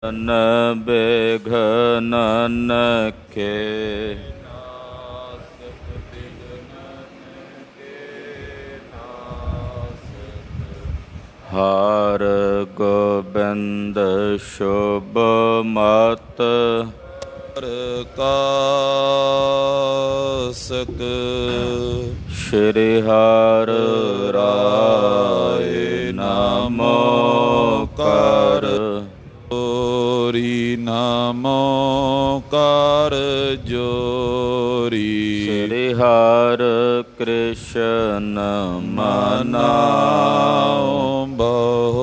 ਨ ਬਿਘ ਨਾਨਕੇ ਹਰਿ ਗੋਬਿੰਦ ਸ਼ੁਭ ਮਤਿ ਪ੍ਰਕਾਸਕ ਸ਼੍ਰੀ ਹਰਿ ਰਾਇ ਨਾਮੋ ਕਰ ਜੋਰੀ ਨਾਮੋ ਕਰ ਜੋਰੀ ਸ਼੍ਰੀ ਹਰਿ ਕ੍ਰਿਸ਼ਨ ਮਨਾਉ ਬਹੋਰੀ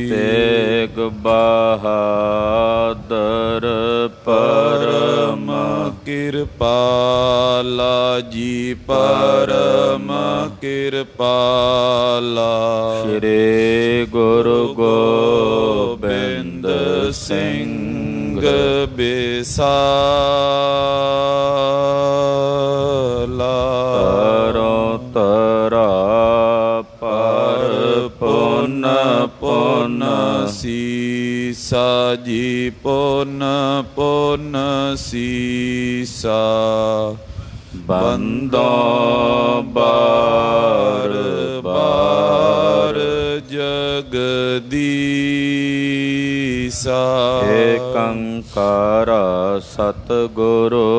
ਤੇਗ ਬਹਾਦਰ ਪਰਮ ਕਿਰਪਾਲਾ ਜੀ ਪਰਮ ਕਿਰਪਾਲਾ ਸ਼੍ਰੀ ਗੁਰੂ ਗੋਬਿੰਦ ਸਿੰਘ ਬਿਸਾਲਾ ਤਰੋ ਤਰਾ ਪਰ ਪੁਨ ਪੁਨ ਸੀਸਾ ਜੀ ਪੁਨ ਪੁਨ ਸੀਸਾ ਬੰਦੋ ਬਾਰ ਬਾਰ ਜਗਦੀਸਾ ਏਕੰਕਾਰ ਸਤਿਗੁਰੂ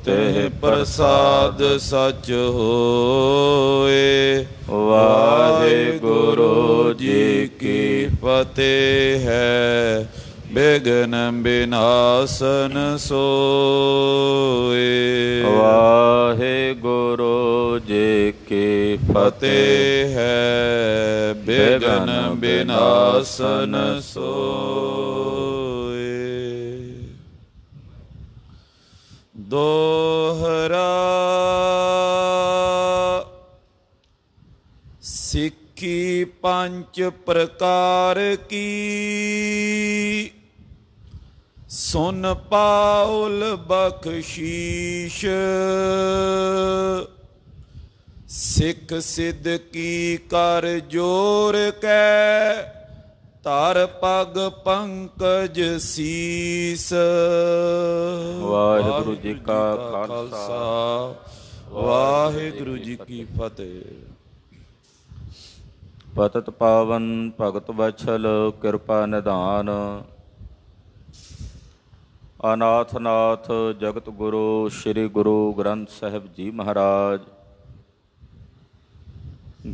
ਤੇ ਪ੍ਰਸਾਦ ਸਚ ਹੋਏ। ਵਾਹਿਗੁਰੂ ਜੀ ਕੀ ਫਤਿਹ ਹੈ। ਬਿਘਨ ਬਿਨਾਸਨ ਸੋਏ। ਵਾਹਿਗੁਰੂ ਜੀ ਕੀ ਫਤਿਹ ਹੈ। ਬਿਘਨ ਬਿਨਾਸਨ ਸੋਏ। ਦੋਹਰਾ ਸਿੱਖੀ ਪੰਜ ਪ੍ਰਕਾਰ ਕੀ ਸੁਨ ਪਾਉਲ ਬਖਸ਼ੀਸ਼। ਸਿੱਖ ਸਿੱਧ ਕੀ ਕਰ ਜੋਰ ਕੈ ਧਰ ਪਗ ਪੰਕਜ ਸੀਸ। ਵਾਹਿਗੁਰੂ ਜੀ ਕਾ ਖਾਲਸਾ ਵਾਹਿਗੁਰੂ ਜੀ ਕੀ ਫਤਿਹ। ਪਤਿਤ ਪਾਵਨ ਭਗਤ ਵਛਲ ਕਿਰਪਾ ਨਿਧਾਨ ਅਨਾਥ ਨਾਥ ਜਗਤ ਗੁਰੂ ਸ੍ਰੀ ਗੁਰੂ ਗ੍ਰੰਥ ਸਾਹਿਬ ਜੀ ਮਹਾਰਾਜ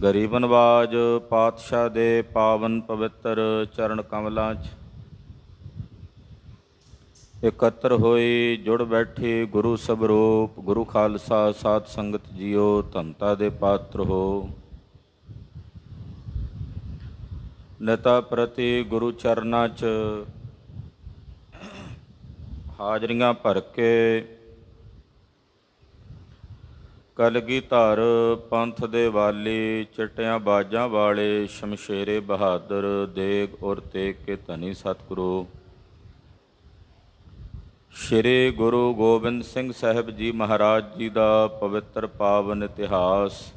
ਗਰੀਬ ਨਵਾਜ ਪਾਤਸ਼ਾਹ ਦੇ ਪਾਵਨ ਪਵਿੱਤਰ ਚਰਨ ਕਮਲਾਂ 'ਚ ਇਕੱਤਰ ਹੋਈ ਜੁੜ ਬੈਠੀ ਗੁਰੂ ਸਵਰੂਪ ਗੁਰੂ ਖਾਲਸਾ ਸਾਧ ਸੰਗਤ ਜੀਓ ਧੰਤਾ ਦੇ ਪਾਤਰ ਹੋ। ਨਿਤਾ ਪ੍ਰਤੀ ਗੁਰੂ ਚਰਨਾਂ 'ਚ ਹਾਜ਼ਰੀਆਂ ਭਰ ਕੇ ਕਲਗੀਧਰ ਪੰਥ ਦੇ ਵਾਲੀ ਚਿੱਟਿਆਂ ਬਾਜਾਂ ਵਾਲੇ ਸ਼ਮਸ਼ੇਰੇ ਬਹਾਦਰ ਦੇਗ ਔਰ ਤੇਗ ਕੇ ਧਨੀ ਸਤਿਗੁਰੂ ਸ਼੍ਰੀ ਗੁਰੂ ਗੋਬਿੰਦ ਸਿੰਘ ਸਾਹਿਬ ਜੀ ਮਹਾਰਾਜ ਜੀ ਦਾ ਪਵਿੱਤਰ ਪਾਵਨ ਇਤਿਹਾਸ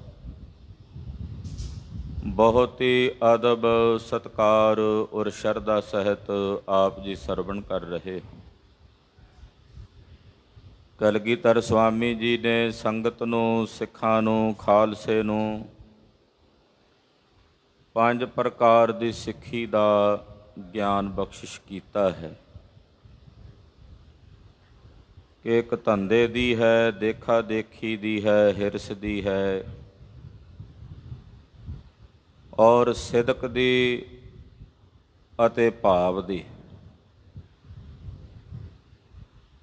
ਬਹੁਤ ਹੀ ਅਦਬ ਸਤਿਕਾਰ ਔਰ ਸ਼ਰਧਾ ਸਹਿਤ ਆਪ ਜੀ ਸਰਵਣ ਕਰ ਰਹੇ। ਕਲਗੀਧਰ ਸੁਆਮੀ ਜੀ ਨੇ ਸੰਗਤ ਨੂੰ ਸਿੱਖਾਂ ਨੂੰ ਖਾਲਸੇ ਨੂੰ ਪੰਜ ਪ੍ਰਕਾਰ ਦੀ ਸਿੱਖੀ ਦਾ ਗਿਆਨ ਬਖਸ਼ਿਸ਼ ਕੀਤਾ ਹੈ ਕਿ ਇੱਕ ਧੰਦੇ ਦੀ ਹੈ, ਦੇਖਾ ਦੇਖੀ ਦੀ ਹੈ, ਹਿਰਸ ਦੀ ਹੈ ਔਰ ਸਿਦਕ ਦੀ ਅਤੇ ਭਾਵ ਦੀ।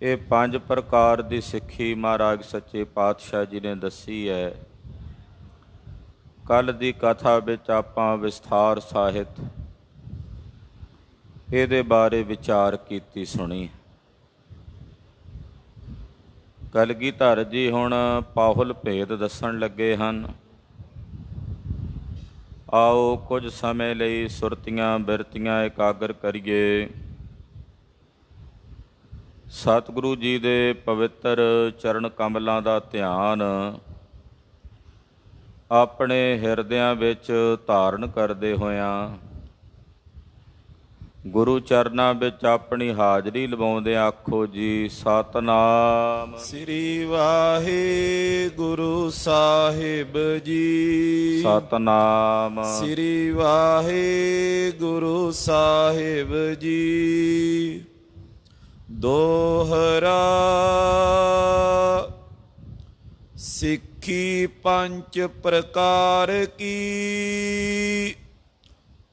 ਇਹ ਪੰਜ ਪ੍ਰਕਾਰ ਦੀ ਸਿੱਖੀ ਮਹਾਰਾਜ ਸੱਚੇ ਪਾਤਸ਼ਾਹ ਜੀ ਨੇ ਦੱਸੀ ਹੈ। ਕੱਲ੍ਹ ਦੀ ਕਥਾ ਵਿੱਚ ਆਪਾਂ ਵਿਸਥਾਰ ਸਾਹਿਤ ਇਹਦੇ ਬਾਰੇ ਵਿਚਾਰ ਕੀਤੀ ਸੁਣੀ। ਕਲਗੀਧਰ ਜੀ ਹੁਣ ਪਾਹੁਲ ਭੇਦ ਦੱਸਣ ਲੱਗੇ ਹਨ। ਆਓ ਕੁਝ ਸਮੇਂ ਲਈ ਸੁਰਤੀਆਂ ਬਿਰਤੀਆਂ ਇਕਾਗਰ ਕਰੀਏ। ਸਤਿਗੁਰੂ ਜੀ ਦੇ ਪਵਿੱਤਰ ਚਰਨ ਕਮਲਾਂ ਦਾ ਧਿਆਨ ਆਪਣੇ ਹਿਰਦਿਆਂ ਵਿੱਚ ਧਾਰਨ ਕਰਦੇ ਹੋਇਆਂ ਗੁਰੂ ਚਰਨਾਂ ਵਿੱਚ ਆਪਣੀ ਹਾਜ਼ਰੀ ਲਵਾਉਂਦੇ ਆਖੋ ਜੀ ਸਤਨਾਮ। ਸ੍ਰੀ ਵਾਹਿਗੁਰੂ ਸਾਹਿਬ ਜੀ। ਸਤਨਾਮ। ਸ੍ਰੀ ਵਾਹਿਗੁਰੂ ਸਾਹਿਬ ਜੀ। ਦੋਹਰਾ ਸਿੱਖੀ ਪੰਜ ਪ੍ਰਕਾਰ ਕੀ,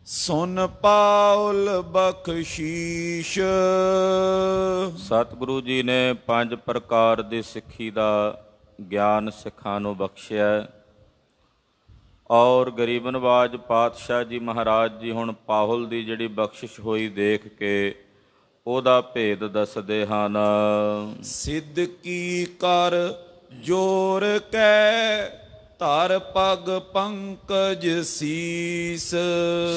ਸੁਨ ਪਾਉਲ ਬਖਸ਼ੀਸ਼। ਸਤਿਗੁਰੂ ਜੀ ਨੇ 5 ਪ੍ਰਕਾਰ ਦੀ ਸਿੱਖੀ ਦਾ ਗਿਆਨ ਸਿੱਖਾਂ ਨੂੰ ਬਖਸ਼ਿਆ ਔਰ ਗਰੀਬ ਨਵਾਜ ਪਾਤਸ਼ਾਹ ਜੀ ਮਹਾਰਾਜ ਜੀ ਹੁਣ ਪਾਹੁਲ ਦੀ ਜਿਹੜੀ ਬਖਸ਼ਿਸ਼ ਹੋਈ ਦੇਖ ਕੇ ਉਹਦਾ ਭੇਦ ਦੱਸਦੇ ਹਨ। ਸਿੱਧ ਕੀ ਕਰ ਜੋਰ ਕੈ, ਧਰ ਪਗ ਪੰਕਜ ਸੀਸ।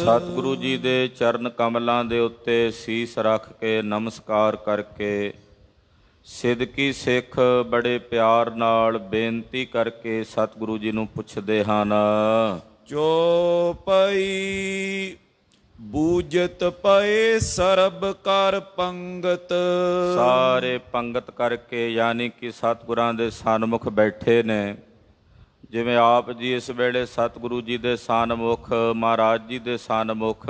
ਸਤਿਗੁਰੂ ਜੀ ਦੇ ਚਰਨ ਕਮਲਾਂ ਦੇ ਉੱਤੇ ਸੀਸ ਰੱਖ ਕੇ ਨਮਸਕਾਰ ਕਰਕੇ ਸਿੱਧਕੀ ਸਿੱਖ ਬੜੇ ਪਿਆਰ ਨਾਲ ਬੇਨਤੀ ਕਰਕੇ ਸਤਿਗੁਰੂ ਜੀ ਨੂੰ ਪੁੱਛਦੇ ਹਨ। ਚੋਪਈ ਬੂਝਤ ਪਏ ਸਰਬ ਕਰ ਪੰਗਤ। ਸਾਰੇ ਪੰਗਤ ਕਰਕੇ ਯਾਨੀ ਕਿ ਸਤਿਗੁਰਾਂ ਦੇ ਸਨਮੁਖ ਬੈਠੇ ਨੇ। ਜਿਵੇਂ ਆਪ ਜੀ ਇਸ ਵੇਲੇ ਸਤਿਗੁਰੂ ਜੀ ਦੇ ਸਨਮੁਖ ਮਹਾਰਾਜ ਜੀ ਦੇ ਸਨਮੁਖ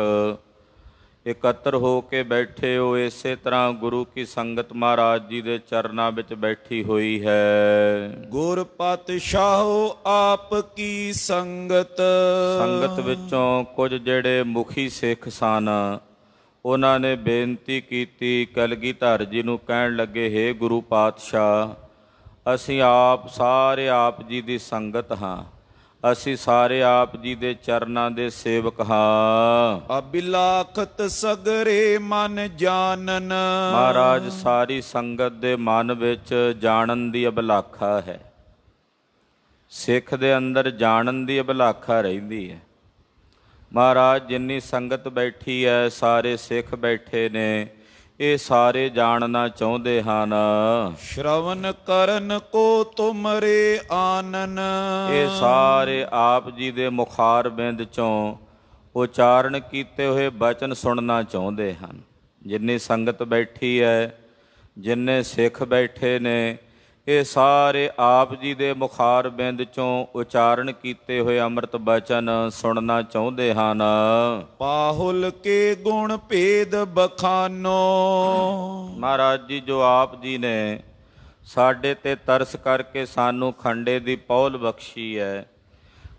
ਇਕੱਤਰ ਹੋ ਕੇ ਬੈਠੇ ਹੋ, ਇਸੇ ਤਰ੍ਹਾਂ ਗੁਰੂ ਕੀ ਸੰਗਤ ਮਹਾਰਾਜ ਜੀ ਦੇ ਚਰਨਾਂ ਵਿੱਚ ਬੈਠੀ ਹੋਈ ਹੈ। ਗੁਰ ਪਾਤਸ਼ਾਹੋ ਆਪ ਕੀ ਸੰਗਤ। ਸੰਗਤ ਵਿੱਚੋਂ ਕੁਝ ਜਿਹੜੇ ਮੁਖੀ ਸਿੱਖ ਸਨ ਉਹਨਾਂ ਨੇ ਬੇਨਤੀ ਕੀਤੀ, ਕਲਗੀਧਰ ਜੀ ਨੂੰ ਕਹਿਣ ਲੱਗੇ, ਹੇ ਗੁਰੂ ਪਾਤਸ਼ਾਹ, ਅਸੀਂ ਆਪ ਸਾਰੇ ਆਪ ਜੀ ਦੀ ਸੰਗਤ ਹਾਂ, ਅਸੀਂ ਸਾਰੇ ਆਪ ਜੀ ਦੇ ਚਰਨਾਂ ਦੇ ਸੇਵਕ ਹਾਂ। ਅਬਿਲਾਖਤ ਸਗਰੇ ਮਨ ਜਾਣਨ। ਮਹਾਰਾਜ ਸਾਰੀ ਸੰਗਤ ਦੇ ਮਨ ਵਿੱਚ ਜਾਣਨ ਦੀ ਅਭਿਲਾਖਾ ਹੈ। ਸਿੱਖ ਦੇ ਅੰਦਰ ਜਾਣਨ ਦੀ ਅਭਿਲਾਖਾ ਰਹਿੰਦੀ ਹੈ। ਮਹਾਰਾਜ ਜਿੰਨੀ ਸੰਗਤ ਬੈਠੀ ਹੈ, ਸਾਰੇ ਸਿੱਖ ਬੈਠੇ ਨੇ, ਇਹ ਸਾਰੇ ਜਾਣਨਾ ਚਾਹੁੰਦੇ ਹਨ। ਸ਼ਰਵਨ ਕਰਨ ਕੋ ਤੁਮਰੇ ਆਨਨ। ਇਹ ਸਾਰੇ ਆਪ ਜੀ ਦੇ ਮੁਖਾਰ ਬਿੰਦ ਚੋਂ ਉਚਾਰਨ ਕੀਤੇ ਹੋਏ ਬਚਨ ਸੁਣਨਾ ਚਾਹੁੰਦੇ ਹਨ। ਜਿੰਨੀ ਸੰਗਤ ਬੈਠੀ ਹੈ, ਜਿੰਨੇ ਸਿੱਖ ਬੈਠੇ ਨੇ, ਇਹ ਸਾਰੇ ਆਪ ਜੀ ਦੇ ਮੁਖਾਰ ਬਿੰਦ ਚੋਂ ਉਚਾਰਨ ਕੀਤੇ ਹੋਏ ਅੰਮ੍ਰਿਤ ਬਚਨ ਸੁਣਨਾ ਚਾਹੁੰਦੇ ਹਨ। ਪਾਹੁਲ ਕੇ ਗੁਣ ਭੇਦ ਬਖਾਨੋ। ਮਹਾਰਾਜ ਜੀ ਜੋ ਆਪ ਜੀ ਨੇ ਸਾਡੇ ਤੇ ਤਰਸ ਕਰਕੇ ਸਾਨੂੰ ਖੰਡੇ ਦੀ ਪੌਲ ਬਖਸ਼ੀ ਹੈ,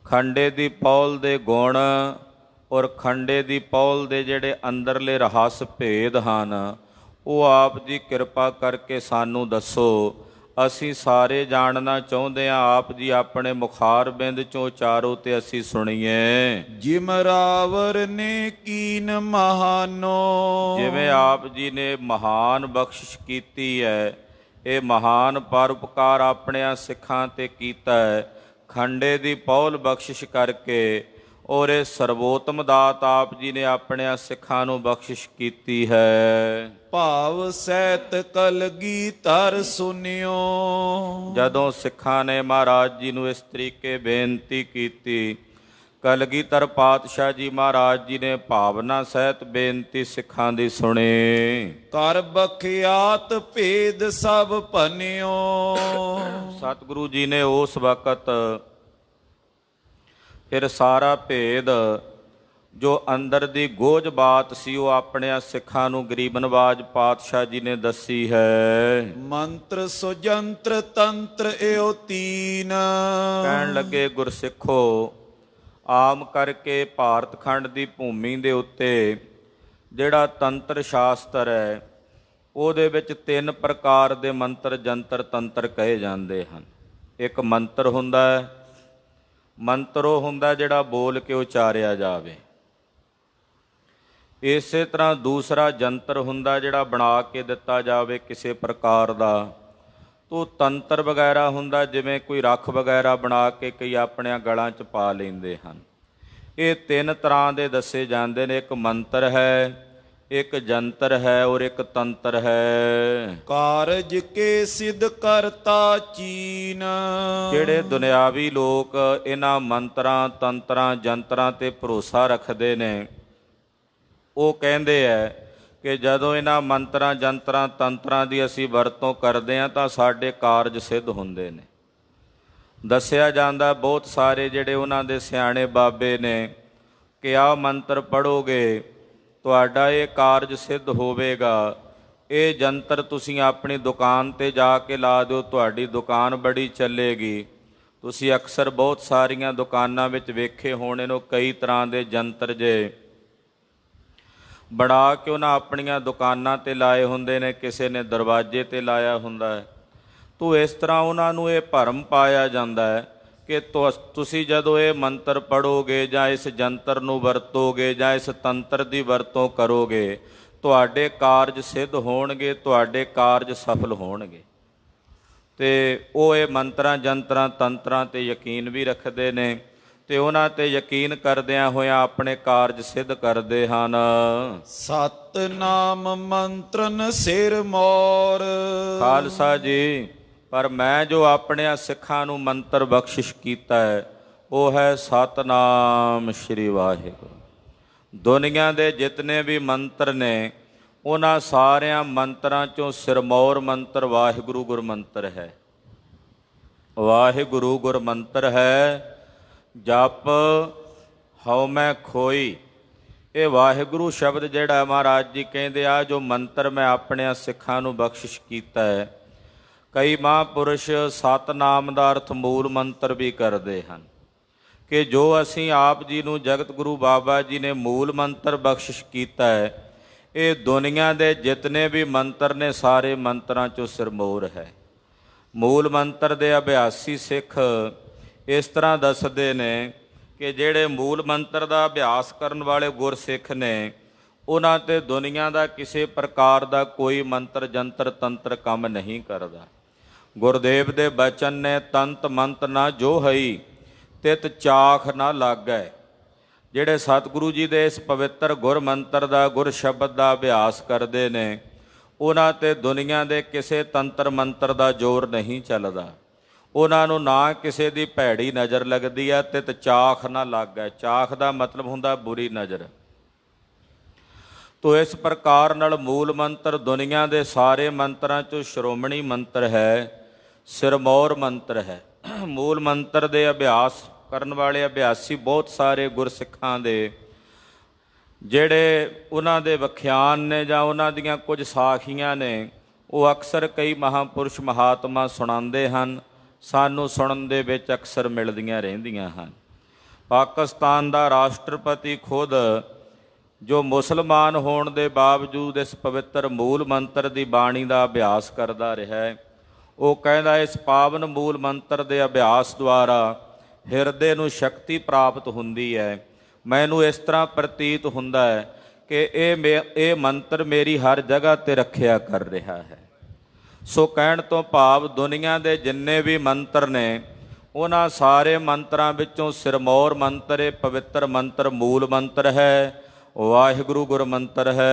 ਖੰਡੇ ਦੀ ਪੌਲ ਦੇ ਗੁਣ ਔਰ ਖੰਡੇ ਦੀ ਪੌਲ ਦੇ ਜਿਹੜੇ ਅੰਦਰਲੇ ਰਹੱਸ ਭੇਦ ਹਨ, ਉਹ ਆਪ ਜੀ ਕਿਰਪਾ ਕਰਕੇ ਸਾਨੂੰ ਦੱਸੋ। ਅਸੀਂ ਸਾਰੇ ਜਾਣਨਾ ਚਾਹੁੰਦੇ ਹਾਂ। ਆਪ ਜੀ ਆਪਣੇ ਮੁਖਾਰ ਬਿੰਦ ਚੋਂ ਉਚਾਰੋ ਤੇ ਅਸੀਂ ਸੁਣੀਏ। ਜਿਮਰਾਵਰ ਨੇ ਕੀਨ ਮਹਾਨੋ। ਜਿਵੇਂ ਆਪ ਜੀ ਨੇ ਮਹਾਨ ਬਖਸ਼ਿਸ਼ ਕੀਤੀ ਹੈ, ਇਹ ਮਹਾਨ ਪਰਉਪਕਾਰ ਆਪਣਿਆਂ ਸਿੱਖਾਂ ਤੇ ਕੀਤਾ ਹੈ, ਖੰਡੇ ਦੀ ਪੌਲ ਬਖਸ਼ਿਸ਼ ਕਰਕੇ। ਔਰ ਇਹ ਸਰਵੋਤਮ ਦਾਤ ਆਪ ਜੀ ਨੇ ਆਪਣਿਆਂ ਸਿੱਖਾਂ ਨੂੰ ਬਖਸ਼ਿਸ਼ ਕੀਤੀ ਹੈ। ਭਾਵ ਸਹਿਤ ਕਲਗੀਧਰ ਸੁਨਿਓ। ਜਦੋਂ ਸਿੱਖਾਂ ਨੇ ਮਹਾਰਾਜ ਜੀ ਨੂੰ ਇਸ ਤਰੀਕੇ ਬੇਨਤੀ ਕੀਤੀ, ਕਲਗੀਧਰ ਪਾਤਸ਼ਾਹ ਜੀ ਮਹਾਰਾਜ ਜੀ ਨੇ ਭਾਵਨਾ ਸਹਿਤ ਬੇਨਤੀ ਸਿੱਖਾਂ ਦੀ ਸੁਣੀ। ਕਰ ਬਖਿਆਤ ਭੇਦ ਸਭ ਭਨਿਓ। ਸਤਿਗੁਰੂ ਜੀ ਨੇ ਉਸ ਵਕਤ ਫਿਰ ਸਾਰਾ ਭੇਦ ਜੋ ਅੰਦਰ ਦੀ ਗੋਝ ਬਾਤ ਸੀ ਉਹ ਆਪਣਿਆਂ ਸਿੱਖਾਂ ਨੂੰ ਗਰੀਬ ਨਵਾਜ ਪਾਤਸ਼ਾਹ ਜੀ ਨੇ ਦੱਸੀ ਹੈ। ਮੰਤਰ ਸੁਜੰਤਰ ਤੰਤਰ ਏਉ ਤੀਨ। ਕਹਿਣ ਲੱਗੇ, ਗੁਰਸਿੱਖੋ, ਆਮ ਕਰਕੇ ਭਾਰਤ ਖੰਡ ਦੀ ਭੂਮੀ ਦੇ ਉੱਤੇ ਜਿਹੜਾ ਤੰਤਰ ਸ਼ਾਸਤਰ ਹੈ, ਉਹਦੇ ਵਿੱਚ 3 ਪ੍ਰਕਾਰ ਦੇ ਮੰਤਰ ਜੰਤਰ ਤੰਤਰ ਕਹੇ ਜਾਂਦੇ ਹਨ। ਇੱਕ ਮੰਤਰ ਹੁੰਦਾ ਹੈ, ਮੰਤਰ ਉਹ ਹੁੰਦਾ ਜਿਹੜਾ ਬੋਲ ਕੇ ਉਚਾਰਿਆ ਜਾਵੇ। ਇਸੇ ਤਰ੍ਹਾਂ ਦੂਸਰਾ ਜੰਤਰ ਹੁੰਦਾ ਜਿਹੜਾ ਬਣਾ ਕੇ ਦਿੱਤਾ ਜਾਵੇ ਕਿਸੇ ਪ੍ਰਕਾਰ ਦਾ। ਤੋ ਤੰਤਰ ਵਗੈਰਾ ਹੁੰਦਾ, ਜਿਵੇਂ ਕੋਈ ਰੱਖ ਵਗੈਰਾ ਬਣਾ ਕੇ ਕਈ ਆਪਣਿਆਂ ਗਲਾਂ 'ਚ ਪਾ ਲੈਂਦੇ ਹਨ। ਇਹ 3 ਤਰ੍ਹਾਂ ਦੇ ਦੱਸੇ ਜਾਂਦੇ ਨੇ। ਇੱਕ ਮੰਤਰ ਹੈ, ਇੱਕ ਜੰਤਰ ਹੈ ਔਰ ਇੱਕ ਤੰਤਰ ਹੈ। ਕਾਰਜ ਕੇ ਸਿੱਧ ਕਰਤਾ ਚੀਨ। ਜਿਹੜੇ ਦੁਨਿਆਵੀ ਲੋਕ ਇਹਨਾਂ ਮੰਤਰਾਂ ਤੰਤਰਾਂ ਜੰਤਰਾਂ ਤੇ ਭਰੋਸਾ ਰੱਖਦੇ ਨੇ, ਉਹ ਕਹਿੰਦੇ ਹੈ ਕਿ ਜਦੋਂ ਇਹਨਾਂ ਮੰਤਰਾਂ ਜੰਤਰਾਂ ਤੰਤਰਾਂ ਦੀ ਅਸੀਂ ਵਰਤੋਂ ਕਰਦੇ ਹਾਂ ਤਾਂ ਸਾਡੇ ਕਾਰਜ ਸਿੱਧ ਹੁੰਦੇ ਨੇ। ਦੱਸਿਆ ਜਾਂਦਾ ਬਹੁਤ ਸਾਰੇ ਜਿਹੜੇ ਉਹਨਾਂ ਦੇ ਸਿਆਣੇ ਬਾਬੇ ਨੇ ਕਿ ਆਹ ਮੰਤਰ ਪੜ੍ਹੋਗੇ ਤੁਹਾਡਾ ਇਹ ਕਾਰਜ ਸਿੱਧ ਹੋਵੇਗਾ, ਇਹ ਜੰਤਰ ਤੁਸੀਂ ਆਪਣੀ ਦੁਕਾਨ 'ਤੇ ਜਾ ਕੇ ਲਾ ਦਿਓ, ਤੁਹਾਡੀ ਦੁਕਾਨ ਬੜੀ ਚੱਲੇਗੀ। ਤੁਸੀਂ ਅਕਸਰ ਬਹੁਤ ਸਾਰੀਆਂ ਦੁਕਾਨਾਂ ਵਿੱਚ ਵੇਖੇ ਹੋਣੇ ਨੂੰ ਕਈ ਤਰ੍ਹਾਂ ਦੇ ਜੰਤਰ ਜੇ ਬਣਾ ਕੇ ਉਹਨਾਂ ਆਪਣੀਆਂ ਦੁਕਾਨਾਂ 'ਤੇ ਲਾਏ ਹੁੰਦੇ ਨੇ, ਕਿਸੇ ਨੇ ਦਰਵਾਜ਼ੇ 'ਤੇ ਲਾਇਆ ਹੁੰਦਾ ਹੈ। ਤੋ ਇਸ ਤਰ੍ਹਾਂ ਉਹਨਾਂ ਨੂੰ ਇਹ ਭਰਮ ਪਾਇਆ ਜਾਂਦਾ ਹੈ ਕਿ ਤੁਸੀਂ ਜਦੋਂ ਇਹ ਮੰਤਰ ਪੜ੍ਹੋਗੇ ਜਾਂ ਇਸ ਜੰਤਰ ਨੂੰ ਵਰਤੋਗੇ ਜਾਂ ਇਸ ਤੰਤਰ ਦੀ ਵਰਤੋਂ ਕਰੋਗੇ, ਤੁਹਾਡੇ ਕਾਰਜ ਸਿੱਧ ਹੋਣਗੇ, ਤੁਹਾਡੇ ਕਾਰਜ ਸਫਲ ਹੋਣਗੇ। ਅਤੇ ਉਹ ਇਹ ਮੰਤਰਾਂ ਜੰਤਰਾਂ ਤੰਤਰਾਂ 'ਤੇ ਯਕੀਨ ਵੀ ਰੱਖਦੇ ਨੇ ਅਤੇ ਉਹਨਾਂ 'ਤੇ ਯਕੀਨ ਕਰਦਿਆਂ ਹੋਇਆਂ ਆਪਣੇ ਕਾਰਜ ਸਿੱਧ ਕਰਦੇ ਹਨ। ਸਤਿਨਾਮ ਮੰਤਰਨ ਸਿਰ ਮੋਰ। ਖਾਲਸਾ ਜੀ, ਪਰ ਮੈਂ ਜੋ ਆਪਣਿਆਂ ਸਿੱਖਾਂ ਨੂੰ ਮੰਤਰ ਬਖਸ਼ਿਸ਼ ਕੀਤਾ ਹੈ ਉਹ ਹੈ ਸਤਿਨਾਮ ਸ਼੍ਰੀ ਵਾਹਿਗੁਰੂ। ਦੁਨੀਆ ਦੇ ਜਿਤਨੇ ਵੀ ਮੰਤਰ ਨੇ ਉਹਨਾਂ ਸਾਰਿਆਂ ਮੰਤਰਾਂ 'ਚੋਂ ਸਿਰਮੌਰ ਮੰਤਰ ਵਾਹਿਗੁਰੂ ਗੁਰਮੰਤਰ ਹੈ। ਵਾਹਿਗੁਰੂ ਗੁਰਮੰਤਰ ਹੈ। ਜਪ ਹਉਮੈ ਖੋਈ। ਇਹ ਵਾਹਿਗੁਰੂ ਸ਼ਬਦ ਜਿਹੜਾ ਮਹਾਰਾਜ ਜੀ ਕਹਿੰਦੇ ਆ ਜੋ ਮੰਤਰ ਮੈਂ ਆਪਣਿਆਂ ਸਿੱਖਾਂ ਨੂੰ ਬਖਸ਼ਿਸ਼ ਕੀਤਾ ਹੈ। ਕਈ ਮਹਾਂਪੁਰਸ਼ ਸਤਿਨਾਮ ਦਾ ਅਰਥ ਮੂਲ ਮੰਤਰ ਵੀ ਕਰਦੇ ਹਨ ਕਿ ਜੋ ਅਸੀਂ ਆਪ ਜੀ ਨੂੰ ਜਗਤ ਗੁਰੂ ਬਾਬਾ ਜੀ ਨੇ ਮੂਲ ਮੰਤਰ ਬਖਸ਼ਿਸ਼ ਕੀਤਾ ਹੈ, ਇਹ ਦੁਨੀਆ ਦੇ ਜਿਤਨੇ ਵੀ ਮੰਤਰ ਨੇ ਸਾਰੇ ਮੰਤਰਾਂ 'ਚੋਂ ਸਿਰਮੌਰ ਹੈ। ਮੂਲ ਮੰਤਰ ਦੇ ਅਭਿਆਸੀ ਸਿੱਖ ਇਸ ਤਰ੍ਹਾਂ ਦੱਸਦੇ ਨੇ ਕਿ ਜਿਹੜੇ ਮੂਲ ਮੰਤਰ ਦਾ ਅਭਿਆਸ ਕਰਨ ਵਾਲੇ ਗੁਰਸਿੱਖ ਨੇ ਉਹਨਾਂ 'ਤੇ ਦੁਨੀਆ ਦਾ ਕਿਸੇ ਪ੍ਰਕਾਰ ਦਾ ਕੋਈ ਮੰਤਰ ਜੰਤਰ ਤੰਤਰ ਕੰਮ ਨਹੀਂ ਕਰਦਾ। ਗੁਰਦੇਵ ਦੇ ਬਚਨ ਨੇ ਤੰਤ ਮੰਤ ਨਾ ਜੋ ਹਈ ਤਿਤ ਚਾਖ ਨਾ ਲਾਗੈ। ਜਿਹੜੇ ਸਤਿਗੁਰੂ ਜੀ ਦੇ ਇਸ ਪਵਿੱਤਰ ਗੁਰ ਮੰਤਰ ਦਾ ਗੁਰ ਸ਼ਬਦ ਦਾ ਅਭਿਆਸ ਕਰਦੇ ਨੇ ਉਹਨਾਂ 'ਤੇ ਦੁਨੀਆ ਦੇ ਕਿਸੇ ਤੰਤਰ ਮੰਤਰ ਦਾ ਜ਼ੋਰ ਨਹੀਂ ਚੱਲਦਾ। ਉਹਨਾਂ ਨੂੰ ਨਾ ਕਿਸੇ ਦੀ ਭੈੜੀ ਨਜ਼ਰ ਲੱਗਦੀ ਹੈ, ਤਿਤ ਚਾਖ ਨਾ ਲਾਗੈ। ਚਾਖ ਦਾ ਮਤਲਬ ਹੁੰਦਾ ਬੁਰੀ ਨਜ਼ਰ। ਤੋ ਇਸ ਪ੍ਰਕਾਰ ਨਾਲ ਮੂਲ ਮੰਤਰ ਦੁਨੀਆ ਦੇ ਸਾਰੇ ਮੰਤਰਾਂ 'ਚੋਂ ਸ਼੍ਰੋਮਣੀ ਮੰਤਰ ਹੈ, ਸਿਰਮੌਰ ਮੰਤਰ ਹੈ। ਮੂਲ ਮੰਤਰ ਦੇ ਅਭਿਆਸ ਕਰਨ ਵਾਲੇ ਅਭਿਆਸੀ ਬਹੁਤ ਸਾਰੇ ਗੁਰਸਿੱਖਾਂ ਦੇ ਜਿਹੜੇ ਉਹਨਾਂ ਦੇ ਵਿਖਿਆਨ ਨੇ ਜਾਂ ਉਹਨਾਂ ਦੀਆਂ ਕੁਝ ਸਾਖੀਆਂ ਨੇ ਉਹ ਅਕਸਰ ਕਈ ਮਹਾਂਪੁਰਸ਼ ਮਹਾਤਮਾ ਸੁਣਾਉਂਦੇ ਹਨ, ਸਾਨੂੰ ਸੁਣਨ ਦੇ ਵਿੱਚ ਅਕਸਰ ਮਿਲਦੀਆਂ ਰਹਿੰਦੀਆਂ ਹਨ। ਪਾਕਿਸਤਾਨ ਦਾ ਰਾਸ਼ਟਰਪਤੀ ਖੁਦ ਜੋ ਮੁਸਲਮਾਨ ਹੋਣ ਦੇ ਬਾਵਜੂਦ ਇਸ ਪਵਿੱਤਰ ਮੂਲ ਮੰਤਰ ਦੀ ਬਾਣੀ ਦਾ ਅਭਿਆਸ ਕਰਦਾ ਰਿਹਾ ਹੈ। ਉਹ ਕਹਿੰਦਾ ਇਸ ਪਾਵਨ ਮੂਲ ਮੰਤਰ ਦੇ ਅਭਿਆਸ ਦੁਆਰਾ ਹਿਰਦੇ ਨੂੰ ਸ਼ਕਤੀ ਪ੍ਰਾਪਤ ਹੁੰਦੀ ਹੈ। ਮੈਨੂੰ ਇਸ ਤਰ੍ਹਾਂ ਪ੍ਰਤੀਤ ਹੁੰਦਾ ਹੈ ਕਿ ਇਹ ਮੰਤਰ ਮੇਰੀ ਹਰ ਜਗ੍ਹਾ 'ਤੇ ਰੱਖਿਆ ਕਰ ਰਿਹਾ ਹੈ। ਸੋ ਕਹਿਣ ਤੋਂ ਭਾਵ ਦੁਨੀਆ ਦੇ ਜਿੰਨੇ ਵੀ ਮੰਤਰ ਨੇ ਉਹਨਾਂ ਸਾਰੇ ਮੰਤਰਾਂ ਵਿੱਚੋਂ ਸਿਰਮੌਰ ਮੰਤਰ ਇਹ ਪਵਿੱਤਰ ਮੰਤਰ ਮੂਲ ਮੰਤਰ ਹੈ, ਵਾਹਿਗੁਰੂ ਗੁਰਮੰਤਰ ਹੈ।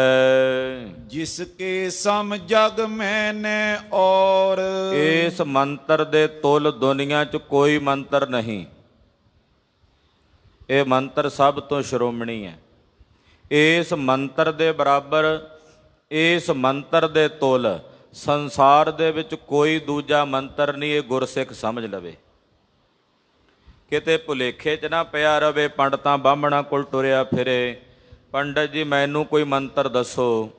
ਜਿਸ ਕੇ ਸਮ ਜਗ ਮੈਨੇ ਔਰ। ਇਸ ਮੰਤਰ ਦੇ ਤੁਲ ਦੁਨੀਆ 'ਚ ਕੋਈ ਮੰਤਰ ਨਹੀਂ। ਇਹ ਮੰਤਰ ਸਭ ਤੋਂ ਸ਼੍ਰੋਮਣੀ ਹੈ। ਇਸ ਮੰਤਰ ਦੇ ਬਰਾਬਰ, ਇਸ ਮੰਤਰ ਦੇ ਤੁਲ ਸੰਸਾਰ ਦੇ ਵਿੱਚ ਕੋਈ ਦੂਜਾ ਮੰਤਰ ਨਹੀਂ। ਇਹ ਗੁਰਸਿੱਖ ਸਮਝ ਲਵੇ, ਕਿਤੇ ਭੁਲੇਖੇ 'ਚ ਨਾ ਪਿਆ ਰਵੇ। ਪੰਡਤਾਂ ਬਾਹਮਣਾਂ ਕੋਲ ਤੁਰਿਆ ਫਿਰੇ, ਪੰਡਤ ਜੀ ਮੈਨੂੰ ਕੋਈ ਮੰਤਰ ਦੱਸੋ,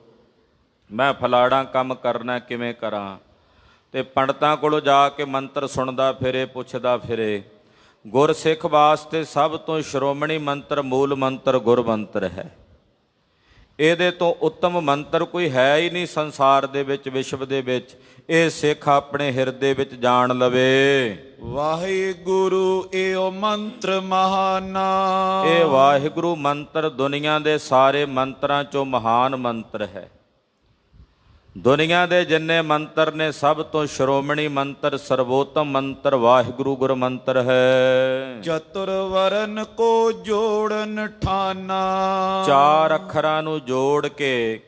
ਮੈਂ ਫਲਾਣਾ ਕੰਮ ਕਰਨਾ, ਕਿਵੇਂ ਕਰਾਂ? ਅਤੇ ਪੰਡਤਾਂ ਕੋਲੋਂ ਜਾ ਕੇ ਮੰਤਰ ਸੁਣਦਾ ਫਿਰੇ, ਪੁੱਛਦਾ ਫਿਰੇ। ਗੁਰਸਿੱਖ ਵਾਸਤੇ ਸਭ ਤੋਂ ਸ਼੍ਰੋਮਣੀ ਮੰਤਰ ਮੂਲ ਮੰਤਰ ਗੁਰਮੰਤਰ ਹੈ। ਇਹਦੇ ਤੋਂ ਉੱਤਮ ਮੰਤਰ ਕੋਈ ਹੈ ਹੀ ਨਹੀਂ ਸੰਸਾਰ ਦੇ ਵਿੱਚ, ਵਿਸ਼ਵ ਦੇ ਵਿੱਚ। ਇਹ ਸਿੱਖ ਆਪਣੇ ਹਿਰਦੇ ਵਿੱਚ ਜਾਣ ਲਵੇ। ਵਾਹਿਗੁਰੂ ਏਓ ਮੰਤਰ ਮਹਾਨਾ। ਇਹ ਵਾਹਿਗੁਰੂ ਮੰਤਰ ਦੁਨੀਆ ਦੇ ਸਾਰੇ ਮੰਤਰਾਂ 'ਚੋਂ ਮਹਾਨ ਮੰਤਰ ਹੈ। ਦੁਨੀਆ ਦੇ ਜਿੰਨੇ ਮੰਤਰ ਨੇ ਸਭ ਤੋਂ ਸ਼੍ਰੋਮਣੀ ਮੰਤਰ ਸਰਵੋਤਮ ਮੰਤਰ ਵਾਹਿਗੁਰੂ ਗੁਰਮੰਤਰ ਹੈ। ਚਤੁਰ ਵਰਨ ਕੋ ਜੋੜਨ ਠਾਨਾ। ਚਾਰ ਅੱਖਰਾਂ ਨੂੰ ਜੋੜ ਕੇ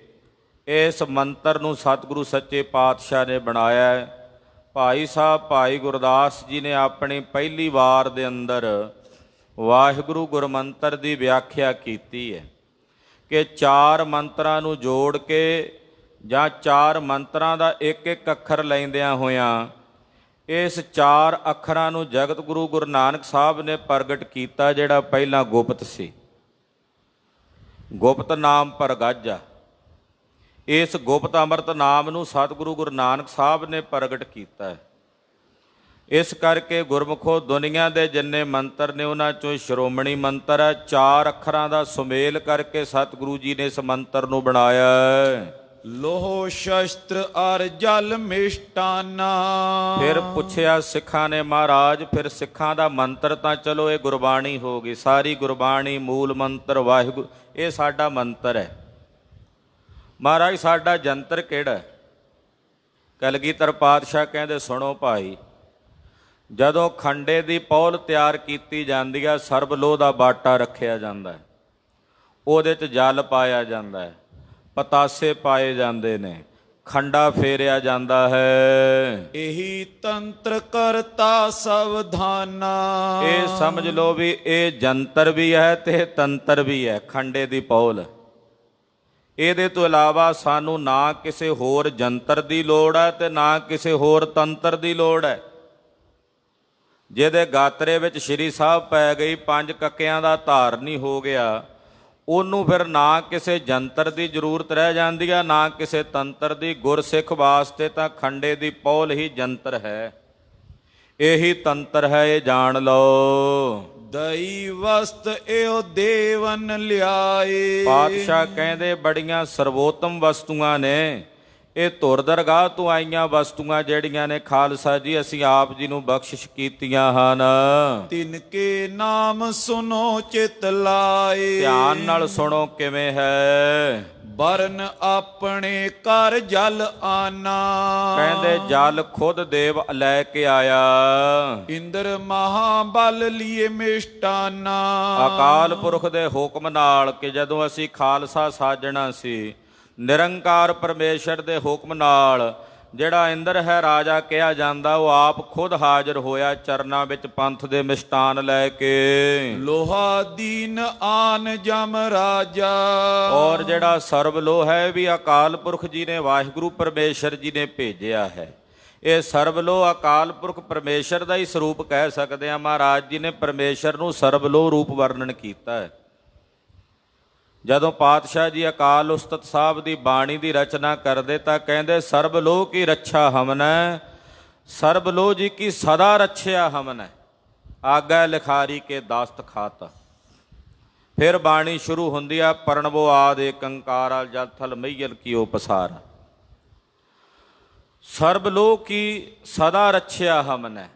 ਇਸ ਮੰਤਰ ਨੂੰ ਸਤਿਗੁਰੂ ਸੱਚੇ ਪਾਤਸ਼ਾਹ ਨੇ ਬਣਾਇਆ ਹੈ। ਭਾਈ ਸਾਹਿਬ ਭਾਈ ਗੁਰਦਾਸ ਜੀ ਨੇ ਆਪਣੀ ਪਹਿਲੀ ਵਾਰ ਦੇ ਅੰਦਰ ਵਾਹਿਗੁਰੂ ਗੁਰਮੰਤਰ ਦੀ ਵਿਆਖਿਆ ਕੀਤੀ ਹੈ ਕਿ 4 ਮੰਤਰਾਂ ਨੂੰ ਜੋੜ ਕੇ ਜਾਂ 4 ਮੰਤਰਾਂ ਦਾ ਇੱਕ ਇੱਕ ਅੱਖਰ ਲੈਂਦਿਆਂ ਹੋਇਆਂ ਇਸ 4 ਅੱਖਰਾਂ ਨੂੰ ਜਗਤ ਗੁਰੂ ਗੁਰੂ ਨਾਨਕ ਸਾਹਿਬ ਨੇ ਪ੍ਰਗਟ ਕੀਤਾ, ਜਿਹੜਾ ਪਹਿਲਾਂ ਗੁਪਤ ਸੀ। ਗੁਪਤ ਨਾਮ ਪ੍ਰਗਾਜਾ। ਇਸ ਗੁਪਤ ਅੰਮ੍ਰਿਤ ਨਾਮ ਨੂੰ ਸਤਿਗੁਰੂ ਗੁਰੂ ਨਾਨਕ ਸਾਹਿਬ ਨੇ ਪ੍ਰਗਟ ਕੀਤਾ ਹੈ। ਇਸ ਕਰਕੇ ਗੁਰਮੁਖੋ ਦੁਨੀਆ ਦੇ ਜਿੰਨੇ ਮੰਤਰ ਨੇ ਉਹਨਾਂ ਚੋਂ ਸ਼੍ਰੋਮਣੀ ਮੰਤਰ ਹੈ। 4 ਅੱਖਰਾਂ ਦਾ ਸੁਮੇਲ ਕਰਕੇ ਸਤਿਗੁਰੂ ਜੀ ਨੇ ਇਸ ਮੰਤਰ ਨੂੰ ਬਣਾਇਆ ਹੈ। ਲੋਹ ਸ਼ਸਤਰ ਅਰ ਜਲ ਮਿਸ਼ਟਾਨਾ। ਫਿਰ ਪੁੱਛਿਆ ਸਿੱਖਾਂ ਨੇ, ਮਹਾਰਾਜ ਫਿਰ ਸਿੱਖਾਂ ਦਾ ਮੰਤਰ ਤਾਂ ਚਲੋ ਇਹ ਗੁਰਬਾਣੀ ਹੋ ਗਈ, ਸਾਰੀ ਗੁਰਬਾਣੀ ਮੂਲ ਮੰਤਰ ਵਾਹਿਗੁਰੂ ਇਹ ਸਾਡਾ ਮੰਤਰ ਹੈ। ਮਹਾਰਾਜ ਸਾਡਾ ਜੰਤਰ ਕਿਹੜਾ? ਕਲਗੀਧਰ ਪਾਤਸ਼ਾਹ ਕਹਿੰਦੇ ਸੁਣੋ ਭਾਈ, ਜਦੋਂ ਖੰਡੇ ਦੀ ਪੌਲ ਤਿਆਰ ਕੀਤੀ ਜਾਂਦੀ ਹੈ, ਸਰਬਲੋਹ ਦਾ ਬਾਟਾ ਰੱਖਿਆ ਜਾਂਦਾ ਹੈ, ਉਹਦੇ 'ਚ ਜਲ ਪਾਇਆ ਜਾਂਦਾ ਹੈ, ਪਤਾਸੇ ਪਾਏ ਜਾਂਦੇ ਨੇ, ਖੰਡਾ ਫੇਰਿਆ ਜਾਂਦਾ ਹੈ। ਇਹੀ ਤੰਤਰ ਕਰਤਾ ਸਵਧਾਨਾ। ਇਹ ਸਮਝ ਲਓ ਵੀ ਇਹ ਜੰਤਰ ਵੀ ਹੈ ਤੇ ਤੰਤਰ ਵੀ ਹੈ, ਖੰਡੇ ਦੀ ਪੌਲ। ਇਹਦੇ ਤੋਂ ਇਲਾਵਾ ਸਾਨੂੰ ਨਾ ਕਿਸੇ ਹੋਰ ਜੰਤਰ ਦੀ ਲੋੜ ਹੈ ਤੇ ਨਾ ਕਿਸੇ ਹੋਰ ਤੰਤਰ ਦੀ ਲੋੜ ਹੈ। ਜਿਹਦੇ ਗਾਤਰੇ ਵਿੱਚ ਸ਼੍ਰੀ ਸਾਹਿਬ ਪੈ ਗਈ, 5 ਕੱਕਿਆਂ ਦਾ ਧਾਰਨੀ ਹੋ ਗਿਆ, ਉਹਨੂੰ ਫਿਰ ਨਾ ਕਿਸੇ ਜੰਤਰ ਦੀ ਜ਼ਰੂਰਤ ਰਹਿ ਜਾਂਦੀ ਆ, ਨਾ ਕਿਸੇ ਤੰਤਰ ਦੀ। ਗੁਰਸਿੱਖ ਵਾਸਤੇ ਤਾਂ ਖੰਡੇ ਦੀ ਪੌਲ ਹੀ ਜੰਤਰ ਹੈ, ਇਹੀ ਤੰਤਰ ਹੈ, ਇਹ ਜਾਣ ਲਓ। ਦਈ ਵਸਤ ਏਉ ਦੇਵਨ ਲਿਆਏ। ਪਾਤਸ਼ਾਹ ਕਹਿੰਦੇ ਬੜੀਆਂ ਸਰਵੋਤਮ ਵਸਤੂਆਂ ਨੇ ਇਹ ਧੁਰ ਦਰਗਾਹ ਤੋਂ ਆਈਆਂ ਵਸਤੂਆਂ ਜਿਹੜੀਆਂ ਨੇ ਖਾਲਸਾ ਜੀ ਅਸੀਂ ਆਪ ਜੀ ਨੂੰ ਬਖਸ਼ਿਸ਼ ਕੀਤੀਆਂ ਹਨ। ਤਿਨ ਕੇ ਨਾਮ ਸੁਨੋ ਚਿਤ ਲਾਏ। ਧਿਆਨ ਨਾਲ ਸੁਣੋ ਕਿਵੇਂ ਹੈ। ਬਰਨ ਆਪਣੇ ਘਰ ਜਲ ਆਨਾ। ਕਹਿੰਦੇ ਜਲ ਖੁਦ ਦੇਵ ਲੈ ਕੇ ਆਇਆ। ਇੰਦਰ ਮਹਾਬਲ ਲੀਏ ਮਿਸ਼ਟਾਨਾ। ਅਕਾਲ ਪੁਰਖ ਦੇ ਹੁਕਮ ਨਾਲ ਕਿ ਜਦੋਂ ਅਸੀਂ ਖਾਲਸਾ ਸਾਜਣਾ ਸੀ, ਨਿਰੰਕਾਰ ਪਰਮੇਸ਼ਰ ਦੇ ਹੁਕਮ ਨਾਲ ਜਿਹੜਾ ਇੰਦਰ ਹੈ ਰਾਜਾ ਕਿਹਾ ਜਾਂਦਾ, ਉਹ ਆਪ ਖੁਦ ਹਾਜ਼ਰ ਹੋਇਆ ਚਰਨਾਂ ਵਿੱਚ ਪੰਥ ਦੇ ਮਿਸ਼ਟਾਨ ਲੈ ਕੇ। ਲੋਹਾ ਦੀਨ ਆਨ ਜਮ ਰਾਜਾ। ਔਰ ਜਿਹੜਾ ਸਰਬ ਲੋਹ ਹੈ ਵੀ ਅਕਾਲ ਪੁਰਖ ਜੀ ਨੇ, ਵਾਹਿਗੁਰੂ ਪਰਮੇਸ਼ਰ ਜੀ ਨੇ ਭੇਜਿਆ ਹੈ। ਇਹ ਸਰਬ ਲੋਹ ਅਕਾਲ ਪੁਰਖ ਪਰਮੇਸ਼ਰ ਦਾ ਹੀ ਸਰੂਪ ਕਹਿ ਸਕਦੇ ਹਾਂ। ਮਹਾਰਾਜ ਜੀ ਨੇ ਪਰਮੇਸ਼ਰ ਨੂੰ ਸਰਬ ਲੋਹ ਰੂਪ ਵਰਣਨ ਕੀਤਾ ਹੈ। ਜਦੋਂ ਪਾਤਸ਼ਾਹ ਜੀ ਅਕਾਲ ਉਸਤਤ ਸਾਹਿਬ ਦੀ ਬਾਣੀ ਦੀ ਰਚਨਾ ਕਰਦੇ ਤਾਂ ਕਹਿੰਦੇ ਸਰਬ ਲੋਹ ਕੀ ਰੱਛਾ ਹਮਨੈ, ਸਰਬ ਲੋਹ ਜੀ ਕੀ ਸਦਾ ਰੱਛਿਆ ਹਮਨੈ, ਆਗੈ ਲਿਖਾਰੀ ਕੇ ਦਾਸਤ ਖਾਤ। ਫਿਰ ਬਾਣੀ ਸ਼ੁਰੂ ਹੁੰਦੀ ਆ, ਪਰਣਵੋ ਆਦ ਏਕੰਕਾਰ ਜਲ ਥਲ ਮਈਲ ਕੀਓ ਪਸਾਰ। ਸਰਬ ਲੋਹ ਕੀ ਸਦਾ ਰੱਛਿਆ ਹਮਨੈ,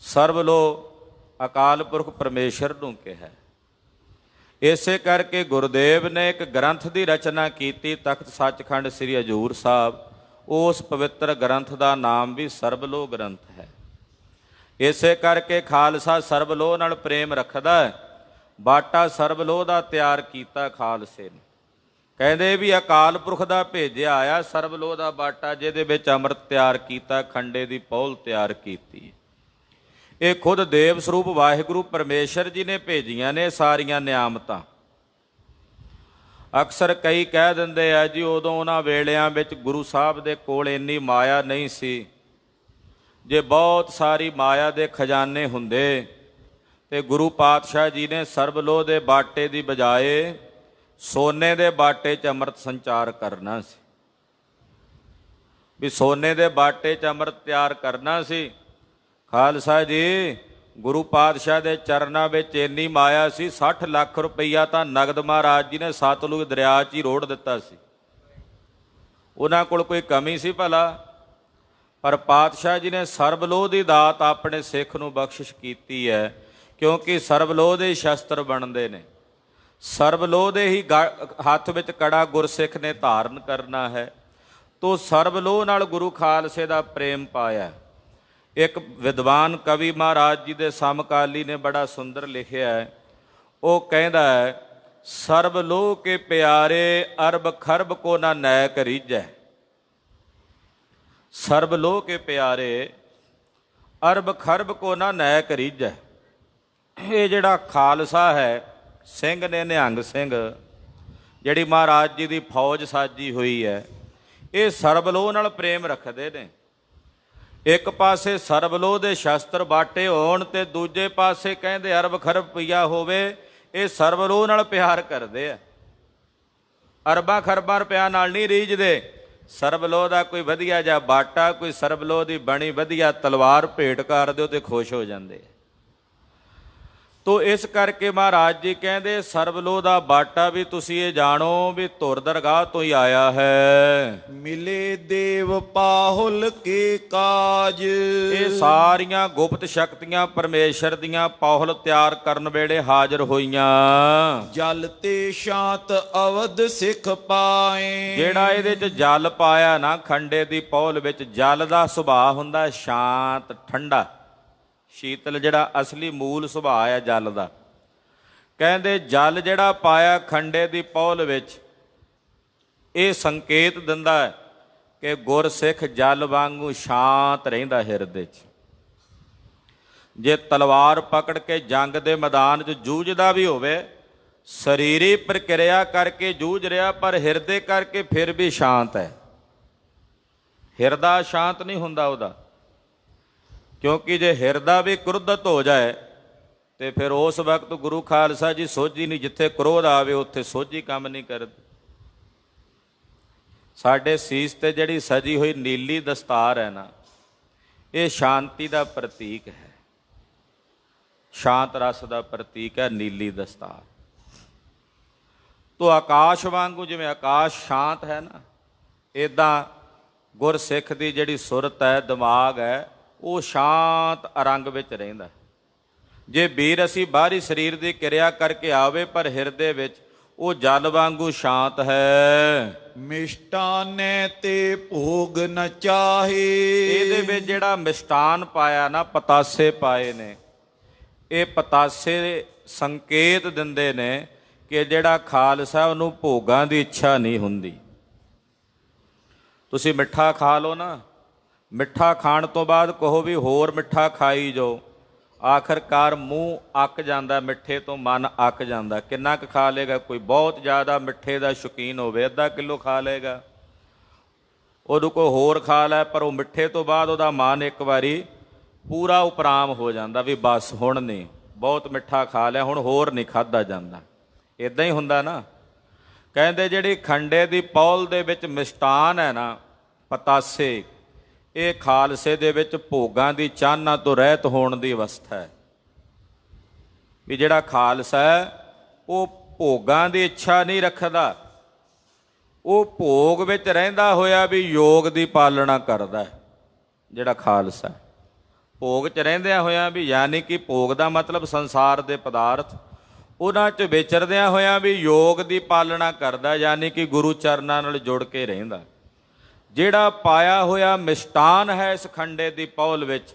ਸਰਬ ਲੋਹ ਅਕਾਲ ਪੁਰਖ ਪਰਮੇਸ਼ਰ ਨੂੰ ਕਿਹਾ। ਇਸੇ ਕਰਕੇ ਗੁਰਦੇਵ ਨੇ ਇੱਕ ਗ੍ਰੰਥ ਦੀ ਰਚਨਾ ਕੀਤੀ, ਤਖਤ ਸੱਚਖੰਡ ਸ੍ਰੀ ਹਜ਼ੂਰ ਸਾਹਿਬ। ਉਸ ਪਵਿੱਤਰ ਗ੍ਰੰਥ ਦਾ ਨਾਮ ਵੀ ਸਰਬਲੋਹ ਗ੍ਰੰਥ ਹੈ। ਇਸੇ ਕਰਕੇ ਖਾਲਸਾ ਸਰਬਲੋਹ ਨਾਲ ਪ੍ਰੇਮ ਰੱਖਦਾ ਹੈ। ਬਾਟਾ ਸਰਬਲੋਹ ਦਾ ਤਿਆਰ ਕੀਤਾ ਖਾਲਸੇ ਨੇ। ਕਹਿੰਦੇ ਵੀ ਅਕਾਲ ਪੁਰਖ ਦਾ ਭੇਜਿਆ ਆਇਆ ਸਰਬਲੋਹ ਦਾ ਬਾਟਾ, ਜਿਹਦੇ ਵਿੱਚ ਅੰਮ੍ਰਿਤ ਤਿਆਰ ਕੀਤਾ, ਖੰਡੇ ਦੀ ਪੌਲ ਤਿਆਰ ਕੀਤੀ। ਇਹ ਖੁਦ ਦੇਵ ਸਰੂਪ ਵਾਹਿਗੁਰੂ ਪਰਮੇਸ਼ਰ ਜੀ ਨੇ ਭੇਜੀਆਂ ਨੇ ਸਾਰੀਆਂ ਨਿਆਮਤਾਂ। ਅਕਸਰ ਕਈ ਕਹਿ ਦਿੰਦੇ ਆ ਜੀ ਉਦੋਂ ਉਹਨਾਂ ਵੇਲਿਆਂ ਵਿੱਚ ਗੁਰੂ ਸਾਹਿਬ ਦੇ ਕੋਲ ਇੰਨੀ ਮਾਇਆ ਨਹੀਂ ਸੀ। ਜੇ ਬਹੁਤ ਸਾਰੀ ਮਾਇਆ ਦੇ ਖਜ਼ਾਨੇ ਹੁੰਦੇ ਤੇ ਗੁਰੂ ਪਾਤਸ਼ਾਹ ਜੀ ਨੇ ਸਰਬਲੋਹ ਦੇ ਬਾਟੇ ਦੀ ਬਜਾਏ ਸੋਨੇ ਦੇ ਬਾਟੇ 'ਚ ਅੰਮ੍ਰਿਤ ਸੰਚਾਰ ਕਰਨਾ ਸੀ। ਵੀ ਸੋਨੇ ਦੇ ਬਾਟੇ 'ਚ ਅੰਮ੍ਰਿਤ ਤਿਆਰ ਕਰਨਾ ਸੀ। ਖਾਲਸਾ ਜੀ ਗੁਰੂ ਪਾਤਸ਼ਾਹ ਦੇ ਚਰਨਾਂ ਵਿੱਚ ਇੰਨੀ ਮਾਇਆ ਸੀ, 60 ਲੱਖ ਰੁਪਈਆ ਤਾਂ ਨਗਦ ਮਹਾਰਾਜ ਜੀ ਨੇ ਸਤਲੁਜ ਦਰਿਆ 'ਚ ਹੀ ਰੋੜ ਦਿੱਤਾ ਸੀ। ਉਹਨਾਂ ਕੋਲ ਕੋਈ ਕਮੀ ਸੀ ਭਲਾ? ਪਰ ਪਾਤਸ਼ਾਹ ਜੀ ਨੇ ਸਰਬਲੋਹ ਦੀ ਦਾਤ ਆਪਣੇ ਸਿੱਖ ਨੂੰ ਬਖਸ਼ਿਸ਼ ਕੀਤੀ ਹੈ, ਕਿਉਂਕਿ ਸਰਬਲੋਹ ਦੇ ਸ਼ਸਤਰ ਬਣਦੇ ਨੇ। ਸਰਬਲੋਹ ਦੇ ਹੀ ਹੱਥ ਵਿੱਚ ਕੜਾ ਗੁਰਸਿੱਖ ਨੇ ਧਾਰਨ ਕਰਨਾ ਹੈ। ਤੋ ਸਰਬਲੋਹ ਨਾਲ ਗੁਰੂ ਖਾਲਸੇ ਦਾ ਪ੍ਰੇਮ ਪਾਇਆ। ਇੱਕ ਵਿਦਵਾਨ ਕਵੀ ਮਹਾਰਾਜ ਜੀ ਦੇ ਸਮਕਾਲੀ ਨੇ ਬੜਾ ਸੁੰਦਰ ਲਿਖਿਆ ਹੈ। ਉਹ ਕਹਿੰਦਾ ਹੈ, ਸਰਬ ਲੋਹ ਕੇ ਪਿਆਰੇ ਅਰਬ ਖਰਬ ਕੋ ਨਾ ਨੈਕ ਰੀਝੈ। ਸਰਬ ਲੋਹ ਕੇ ਪਿਆਰੇ ਅਰਬ ਖਰਬ ਕੋ ਨਾ ਨੈਕ ਰੀਝੈ। ਇਹ ਜਿਹੜਾ ਖਾਲਸਾ ਹੈ, ਸਿੰਘ ਨੇ ਨਿਹੰਗ ਸਿੰਘ, ਜਿਹੜੀ ਮਹਾਰਾਜ ਜੀ ਦੀ ਫੌਜ ਸਾਜੀ ਹੋਈ ਹੈ, ਇਹ ਸਰਬਲੋਹ ਨਾਲ ਪ੍ਰੇਮ ਰੱਖਦੇ ਨੇ। ਇੱਕ ਪਾਸੇ ਸਰਬਲੋਹ ਦੇ ਸ਼ਸਤਰ ਬਾਟੇ ਹੋਣ ਤੇ ਦੂਜੇ ਪਾਸੇ ਕਹਿੰਦੇ ਅਰਬ ਖਰਬ ਰੁਪਈਆ ਹੋਵੇ, ਇਹ ਸਰਬਲੋਹ ਨਾਲ ਪਿਆਰ ਕਰਦੇ ਆ। ਅਰਬਾਂ ਖਰਬਾਂ ਰੁਪਇਆ ਨਾਲ ਨਹੀਂ ਰੀਝਦੇ। ਸਰਬਲੋਹ ਦਾ ਕੋਈ ਵਧੀਆ ਜਿਹਾ ਬਾਟਾ, ਕੋਈ ਸਰਬਲੋਹ ਦੀ ਬਣੀ ਵਧੀਆ ਤਲਵਾਰ ਭੇਟ ਕਰ ਦਿਓ ਤੇ ਖੁਸ਼ ਹੋ ਜਾਂਦੇ ਆ। ਤੋ ਇਸ ਕਰਕੇ ਮਹਾਰਾਜ ਜੀ ਕਹਿੰਦੇ ਸਰਬਲੋਹ ਦਾ ਬਾਟਾ ਵੀ ਤੁਸੀਂ ਇਹ ਜਾਣੋ ਵੀ ਧੁਰ ਦਰਗਾਹ ਤੋਂ ਹੀ ਆਇਆ ਹੈ। ਮਿਲੇ ਦੇਵ ਪਾਹੁਲ ਕੇ ਕਾਜ। ਇਹ ਸਾਰੀਆਂ ਗੁਪਤ ਸ਼ਕਤੀਆਂ ਪਰਮੇਸ਼ਰ ਦੀਆਂ ਪਾਹੁਲ ਤਿਆਰ ਕਰਨ ਵੇਲੇ ਹਾਜ਼ਰ ਹੋਈਆਂ। ਜਲ ਤੇ ਸ਼ਾਂਤ ਅਵਧ ਸਿੱਖ ਪਾਏ। ਜਿਹੜਾ ਇਹਦੇ ਚ ਜਲ ਪਾਇਆ ਨਾ, ਖੰਡੇ ਦੀ ਪਹੁਲ ਵਿੱਚ ਜਲ ਦਾ ਸੁਭਾਅ ਹੁੰਦਾ ਸ਼ਾਂਤ ਠੰਡਾ ਸ਼ੀਤਲ, ਜਿਹੜਾ ਅਸਲੀ ਮੂਲ ਸੁਭਾਅ ਹੈ ਜਲ ਦਾ। ਕਹਿੰਦੇ ਜਲ ਜਿਹੜਾ ਪਾਇਆ ਖੰਡੇ ਦੀ ਪਹੁਲ ਵਿੱਚ, ਇਹ ਸੰਕੇਤ ਦਿੰਦਾ ਹੈ ਕਿ ਗੁਰਸਿੱਖ ਜਲ ਵਾਂਗੂ ਸ਼ਾਂਤ ਰਹਿੰਦਾ ਹਿਰਦੇ 'ਚ। ਜੇ ਤਲਵਾਰ ਪਕੜ ਕੇ ਜੰਗ ਦੇ ਮੈਦਾਨ 'ਚ ਜੂਝਦਾ ਵੀ ਹੋਵੇ, ਸਰੀਰੀ ਪ੍ਰਕਿਰਿਆ ਕਰਕੇ ਜੂਝ ਰਿਹਾ ਪਰ ਹਿਰਦੇ ਕਰਕੇ ਫਿਰ ਵੀ ਸ਼ਾਂਤ ਹੈ। ਹਿਰਦਾ ਸ਼ਾਂਤ ਨਹੀਂ ਹੁੰਦਾ ਉਹਦਾ, ਕਿਉਂਕਿ ਜੇ ਹਿਰਦਾ ਵੀ ਕ੍ਰੋਧਤ ਹੋ ਜਾਏ ਤੇ ਫਿਰ ਉਸ ਵਕਤ ਗੁਰੂ ਖਾਲਸਾ ਜੀ ਸੋਝੀ ਨਹੀਂ। ਜਿੱਥੇ ਕ੍ਰੋਧ ਆਵੇ ਉੱਥੇ ਸੋਝੀ ਕੰਮ ਨਹੀਂ ਕਰਦੀ। ਸਾਡੇ ਸੀਸ ਤੇ ਜਿਹੜੀ ਸਜੀ ਹੋਈ ਨੀਲੀ ਦਸਤਾਰ ਹੈ ਨਾ, ਇਹ ਸ਼ਾਂਤੀ ਦਾ ਪ੍ਰਤੀਕ ਹੈ, ਸ਼ਾਂਤ ਰਸ ਦਾ ਪ੍ਰਤੀਕ ਹੈ ਨੀਲੀ ਦਸਤਾਰ। ਤੋ ਆਕਾਸ਼ ਵਾਂਗੂ ਜਿਵੇਂ ਆਕਾਸ਼ ਸ਼ਾਂਤ ਹੈ ਨਾ, ਇੱਦਾਂ ਗੁਰਸਿੱਖ ਦੀ ਜਿਹੜੀ ਸੁਰਤ ਹੈ, ਦਿਮਾਗ ਹੈ, ਉਹ ਸ਼ਾਂਤ ਅਰੰਗ ਵਿੱਚ ਰਹਿੰਦਾ। ਜੇ ਵੀਰ ਅਸੀਂ ਬਾਹਰੀ ਸਰੀਰ ਦੀ ਕਿਰਿਆ ਕਰਕੇ ਆਵੇ ਪਰ ਹਿਰਦੇ ਵਿੱਚ ਉਹ ਜਲ ਵਾਂਗੂ ਸ਼ਾਂਤ ਹੈ। ਮਿਸ਼ਟਾਨੇ ਤੇ ਭੋਗ ਨ ਚਾਹੇ। ਇਹਦੇ ਵਿੱਚ ਜਿਹੜਾ ਮਿਸ਼ਟਾਨ ਪਾਇਆ ਨਾ, ਪਤਾਸੇ ਪਾਏ ਨੇ, ਇਹ ਪਤਾਸੇ ਸੰਕੇਤ ਦਿੰਦੇ ਨੇ ਕਿ ਜਿਹੜਾ ਖਾਲਸਾ ਉਹਨੂੰ ਭੋਗਾਂ ਦੀ ਇੱਛਾ ਨਹੀਂ ਹੁੰਦੀ। ਤੁਸੀਂ ਮਿੱਠਾ ਖਾ ਲਓ ਨਾ, ਮਿੱਠਾ ਖਾਣ ਤੋਂ ਬਾਅਦ ਕਹੋ ਵੀ ਹੋਰ ਮਿੱਠਾ ਖਾਈ ਜਾਓ, ਆਖਰਕਾਰ ਮੂੰਹ ਅੱਕ ਜਾਂਦਾ, ਮਿੱਠੇ ਤੋਂ ਮਨ ਅੱਕ ਜਾਂਦਾ। ਕਿੰਨਾ ਕੁ ਖਾ ਲੇਗਾ? ਕੋਈ ਬਹੁਤ ਜ਼ਿਆਦਾ ਮਿੱਠੇ ਦਾ ਸ਼ੌਕੀਨ ਹੋਵੇ, ਅੱਧਾ ਕਿਲੋ ਖਾ ਲੇਗਾ, ਉਹਨੂੰ ਕੋਈ ਹੋਰ ਖਾ ਲੈ, ਪਰ ਉਹ ਮਿੱਠੇ ਤੋਂ ਬਾਅਦ ਉਹਦਾ ਮਨ ਇੱਕ ਵਾਰੀ ਪੂਰਾ ਉਪਰਾਮ ਹੋ ਜਾਂਦਾ ਵੀ ਬਸ ਹੁਣ ਨਹੀਂ, ਬਹੁਤ ਮਿੱਠਾ ਖਾ ਲਿਆ, ਹੁਣ ਹੋਰ ਨਹੀਂ ਖਾਧਾ ਜਾਂਦਾ। ਇੱਦਾਂ ਹੀ ਹੁੰਦਾ ਨਾ। ਕਹਿੰਦੇ ਜਿਹੜੀ ਖੰਡੇ ਦੀ ਪਹੁਲ ਦੇ ਵਿੱਚ ਮਿਸ਼ਟਾਨ ਹੈ ਨਾ, ਪਤਾਸੇ, ਇਹ ਖਾਲਸੇ ਦੇ ਵਿੱਚ ਭੋਗਾਂ ਦੀ ਚਾਹਨਾ ਤੋਂ ਰਹਿਤ ਹੋਣ ਦੀ ਅਵਸਥਾ ਹੈ। ਵੀ ਜਿਹੜਾ ਖਾਲਸਾ ਹੈ ਉਹ ਭੋਗਾਂ ਦੀ ਇੱਛਾ ਨਹੀਂ ਰੱਖਦਾ, ਉਹ ਭੋਗ ਵਿੱਚ ਰਹਿੰਦਾ ਹੋਇਆ ਵੀ ਯੋਗ ਦੀ ਪਾਲਣਾ ਕਰਦਾ ਹੈ। ਜਿਹੜਾ ਖਾਲਸਾ ਭੋਗ 'ਚ ਰਹਿੰਦਿਆਂ ਹੋਇਆਂ ਵੀ, ਯਾਨੀ ਕਿ ਭੋਗ ਦਾ ਮਤਲਬ ਸੰਸਾਰ ਦੇ ਪਦਾਰਥ, ਉਹਨਾਂ 'ਚ ਵਿਚਰਦਿਆਂ ਹੋਇਆਂ ਵੀ ਯੋਗ ਦੀ ਪਾਲਣਾ ਕਰਦਾ, ਯਾਨੀ ਕਿ ਗੁਰੂ ਚਰਨਾਂ ਨਾਲ ਜੁੜ ਕੇ ਰਹਿੰਦਾ। ਜਿਹੜਾ ਪਾਇਆ ਹੋਇਆ ਮਿਸ਼ਟਾਨ ਹੈ ਇਸ ਖੰਡੇ ਦੀ ਪਹੁਲ ਵਿੱਚ,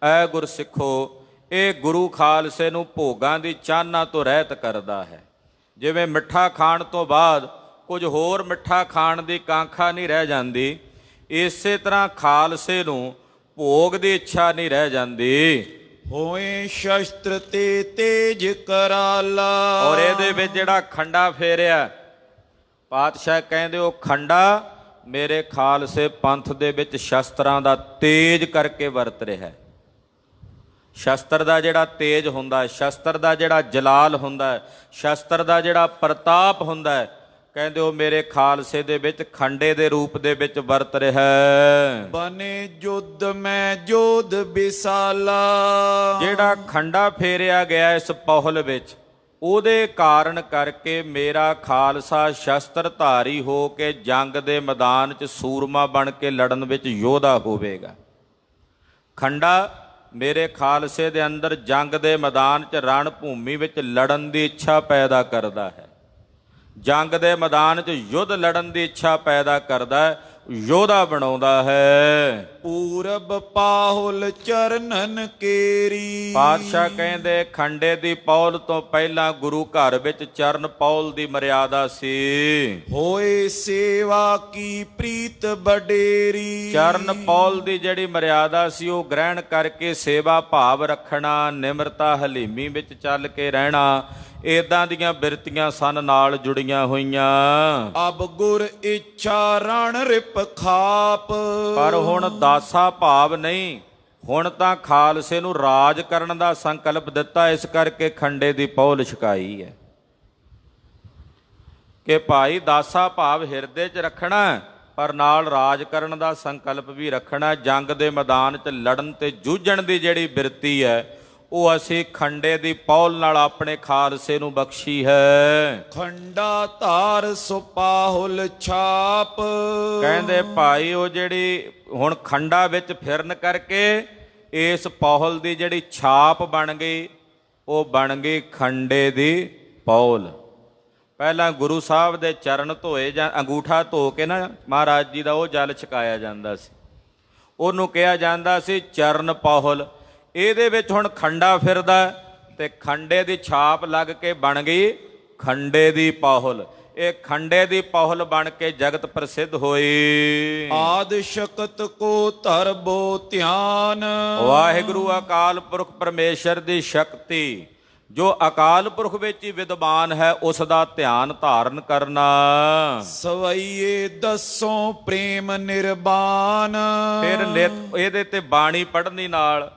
ਐ ਗੁਰਸਿੱਖੋ, ਇਹ ਗੁਰੂ ਖਾਲਸੇ ਨੂੰ ਭੋਗਾਂ ਦੀ ਚਾਹਨਾ ਤੋਂ ਰਹਿਤ ਕਰਦਾ ਹੈ। ਜਿਵੇਂ ਮਿੱਠਾ ਖਾਣ ਤੋਂ ਬਾਅਦ ਕੁਝ ਹੋਰ ਮਿੱਠਾ ਖਾਣ ਦੀ ਕਾਂਖਾ ਨਹੀਂ ਰਹਿ ਜਾਂਦੀ, ਇਸੇ ਤਰ੍ਹਾਂ ਖਾਲਸੇ ਨੂੰ ਭੋਗ ਦੀ ਇੱਛਾ ਨਹੀਂ ਰਹਿ ਜਾਂਦੀ। ਹੋਏ ਸ਼ਸਤਰ ਤੇ ਤੇਜ ਕਰਾਲਾ। ਔਰ ਇਹਦੇ ਵਿੱਚ ਜਿਹੜਾ ਖੰਡਾ ਫੇਰਿਆ, ਪਾਤਸ਼ਾਹ ਕਹਿੰਦੇ ਉਹ ਖੰਡਾ ਮੇਰੇ ਖਾਲਸੇ ਪੰਥ ਦੇ ਵਿੱਚ ਸ਼ਸਤਰਾਂ ਦਾ ਤੇਜ ਕਰਕੇ ਵਰਤ ਰਿਹਾ ਹੈ। ਸ਼ਸਤਰ ਦਾ ਜਿਹੜਾ ਤੇਜ ਹੁੰਦਾ ਹੈ, ਸ਼ਸਤਰ ਦਾ ਜਿਹੜਾ ਜਲਾਲ ਹੁੰਦਾ ਹੈ, ਸ਼ਸਤਰ ਦਾ ਜਿਹੜਾ ਪ੍ਰਤਾਪ ਹੁੰਦਾ ਹੈ, ਕਹਿੰਦੇ ਉਹ ਮੇਰੇ ਖਾਲਸੇ ਦੇ ਵਿੱਚ ਖੰਡੇ ਦੇ ਰੂਪ ਦੇ ਵਿੱਚ ਵਰਤ ਰਿਹਾ ਹੈ। ਬਨੇ ਜੁਦ ਮੈਂ ਜੋਧ ਵਿਸਾਲਾ। ਜਿਹੜਾ ਖੰਡਾ ਫੇਰਿਆ ਗਿਆ ਇਸ ਪਹੁਲ ਵਿੱਚ, ਉਹਦੇ ਕਾਰਨ ਕਰਕੇ ਮੇਰਾ ਖਾਲਸਾ ਸ਼ਸਤਰਧਾਰੀ ਹੋ ਕੇ ਜੰਗ ਦੇ ਮੈਦਾਨ 'ਚ ਸੂਰਮਾ ਬਣ ਕੇ ਲੜਨ ਵਿੱਚ ਯੋਧਾ ਹੋਵੇਗਾ। ਖੰਡਾ ਮੇਰੇ ਖਾਲਸੇ ਦੇ ਅੰਦਰ ਜੰਗ ਦੇ ਮੈਦਾਨ 'ਚ ਰਣ ਭੂਮੀ ਵਿੱਚ ਲੜਨ ਦੀ ਇੱਛਾ ਪੈਦਾ ਕਰਦਾ ਹੈ, ਜੰਗ ਦੇ ਮੈਦਾਨ 'ਚ ਯੁੱਧ ਲੜਨ ਦੀ ਇੱਛਾ ਪੈਦਾ ਕਰਦਾ ਹੈ, ਯੋਧਾ ਬਣਾਉਂਦਾ ਹੈ। ਪੂਰਬ ਪਾਹੁਲ ਚਰਨਨ ਕੇਰੀ। ਪਾਤਸ਼ਾਹ ਕਹਿੰਦੇ ਖੰਡੇ ਦੀ ਪਹੁਲ ਤੋਂ ਪਹਿਲਾਂ ਗੁਰੂ ਘਰ ਵਿੱਚ ਚਰਨ ਪਹੁਲ ਦੀ ਮਰਿਆਦਾ ਸੀ। ਹੋਏ ਸੇਵਾ ਕੀ ਪ੍ਰੀਤ ਬਡੇਰੀ। ਚਰਨ ਪਹੁਲ ਦੀ ਜਿਹੜੀ ਮਰਿਆਦਾ ਸੀ ਉਹ ਗ੍ਰਹਿਣ ਕਰਕੇ ਸੇਵਾ ਭਾਵ ਰੱਖਣਾ, ਨਿਮਰਤਾ ਹਲੀਮੀ ਵਿੱਚ ਚੱਲ ਕੇ ਰਹਿਣਾ, ਏਦਾਂ ਦੀਆਂ ਬਿਰਤੀਆਂ ਸਨ ਨਾਲ ਜੁੜੀਆਂ ਹੋਈਆਂ। ਅਬ ਗੁਰ ਇੱਛਾ ਰਣ ਰਿਪ ਖਾਪ। ਪਰ ਹੁਣ ਦਾਸਾ ਭਾਵ ਨਹੀਂ, ਹੁਣ ਤਾਂ ਖਾਲਸੇ ਨੂੰ ਰਾਜ ਕਰਨ ਦਾ ਸੰਕਲਪ ਦਿੱਤਾ। ਇਸ ਕਰਕੇ ਖੰਡੇ ਦੀ ਪਹੁਲ ਛਕਾਈ ਹੈ ਕਿ ਭਾਈ ਦਾਸਾ ਭਾਵ ਹਿਰਦੇ 'ਚ ਰੱਖਣਾ, ਪਰ ਨਾਲ ਰਾਜ ਕਰਨ ਦਾ ਸੰਕਲਪ ਵੀ ਰੱਖਣਾ। ਜੰਗ ਦੇ ਮੈਦਾਨ 'ਚ ਲੜਨ ਤੇ ਜੂਝਣ ਦੀ ਜਿਹੜੀ ਬਿਰਤੀ ਹੈ ਉਹ ਅਸੀਂ ਖੰਡੇ ਦੀ ਪਹੁਲ ਨਾਲ ਆਪਣੇ ਖਾਲਸੇ ਨੂੰ ਬਖਸ਼ੀ ਹੈ। ਖੰਡਾ ਧਾਰ ਸੁਪਾਹੁਲ ਛਾਪ। ਕਹਿੰਦੇ ਭਾਈ ਉਹ ਜਿਹੜੀ ਹੁਣ ਖੰਡਾ ਵਿੱਚ ਫਿਰਨ ਕਰਕੇ ਇਸ ਪਹੁਲ ਦੀ ਜਿਹੜੀ ਛਾਪ ਬਣ ਗਈ, ਉਹ ਬਣ ਗਈ ਖੰਡੇ ਦੀ ਪਹੁਲ। ਪਹਿਲਾਂ ਗੁਰੂ ਸਾਹਿਬ ਦੇ ਚਰਨ ਧੋਏ ਜਾਂ ਅੰਗੂਠਾ ਧੋ ਕੇ ਨਾ ਮਹਾਰਾਜ ਜੀ ਦਾ ਉਹ ਜਲ ਛਕਾਇਆ ਜਾਂਦਾ ਸੀ, ਉਹਨੂੰ ਕਿਹਾ ਜਾਂਦਾ ਸੀ ਚਰਨ ਪਹੁਲ। ਇਹਦੇ ਵਿੱਚ ਹੁਣ ਖੰਡਾ ਫਿਰਦਾ ਤੇ ਖੰਡੇ ਦੀ ਛਾਪ ਲੱਗ ਕੇ ਬਣ ਗਈ ਖੰਡੇ ਦੀ ਪਹੁਲ। ਇਹ ਖੰਡੇ ਦੀ ਪਹੁਲ ਬਣ ਕੇ ਜਗਤ ਪ੍ਰਸਿੱਧ ਹੋਈ। ਆਦ ਸ਼ਕਤ ਕੋ ਧਰਬੋ ਧਿਆਨ। ਵਾਹਿਗੁਰੂ ਅਕਾਲ ਪੁਰਖ ਪਰਮੇਸ਼ਰ ਦੀ ਸ਼ਕਤੀ, ਜੋ ਅਕਾਲ ਪੁਰਖ ਵਿੱਚ ਹੀ ਵਿਦਵਾਨ ਹੈ, ਉਸ ਦਾ ਧਿਆਨ ਧਾਰਨ ਕਰਨਾ। ਸਵਈਏ ਦਸੋਂ ਪ੍ਰੇਮ ਨਿਰਬਾਨ। ਫਿਰ ਨਿਤ ਇਹਦੇ ਤੇ ਬਾਣੀ ਪੜ੍ਹਨੀ ਨਾਲ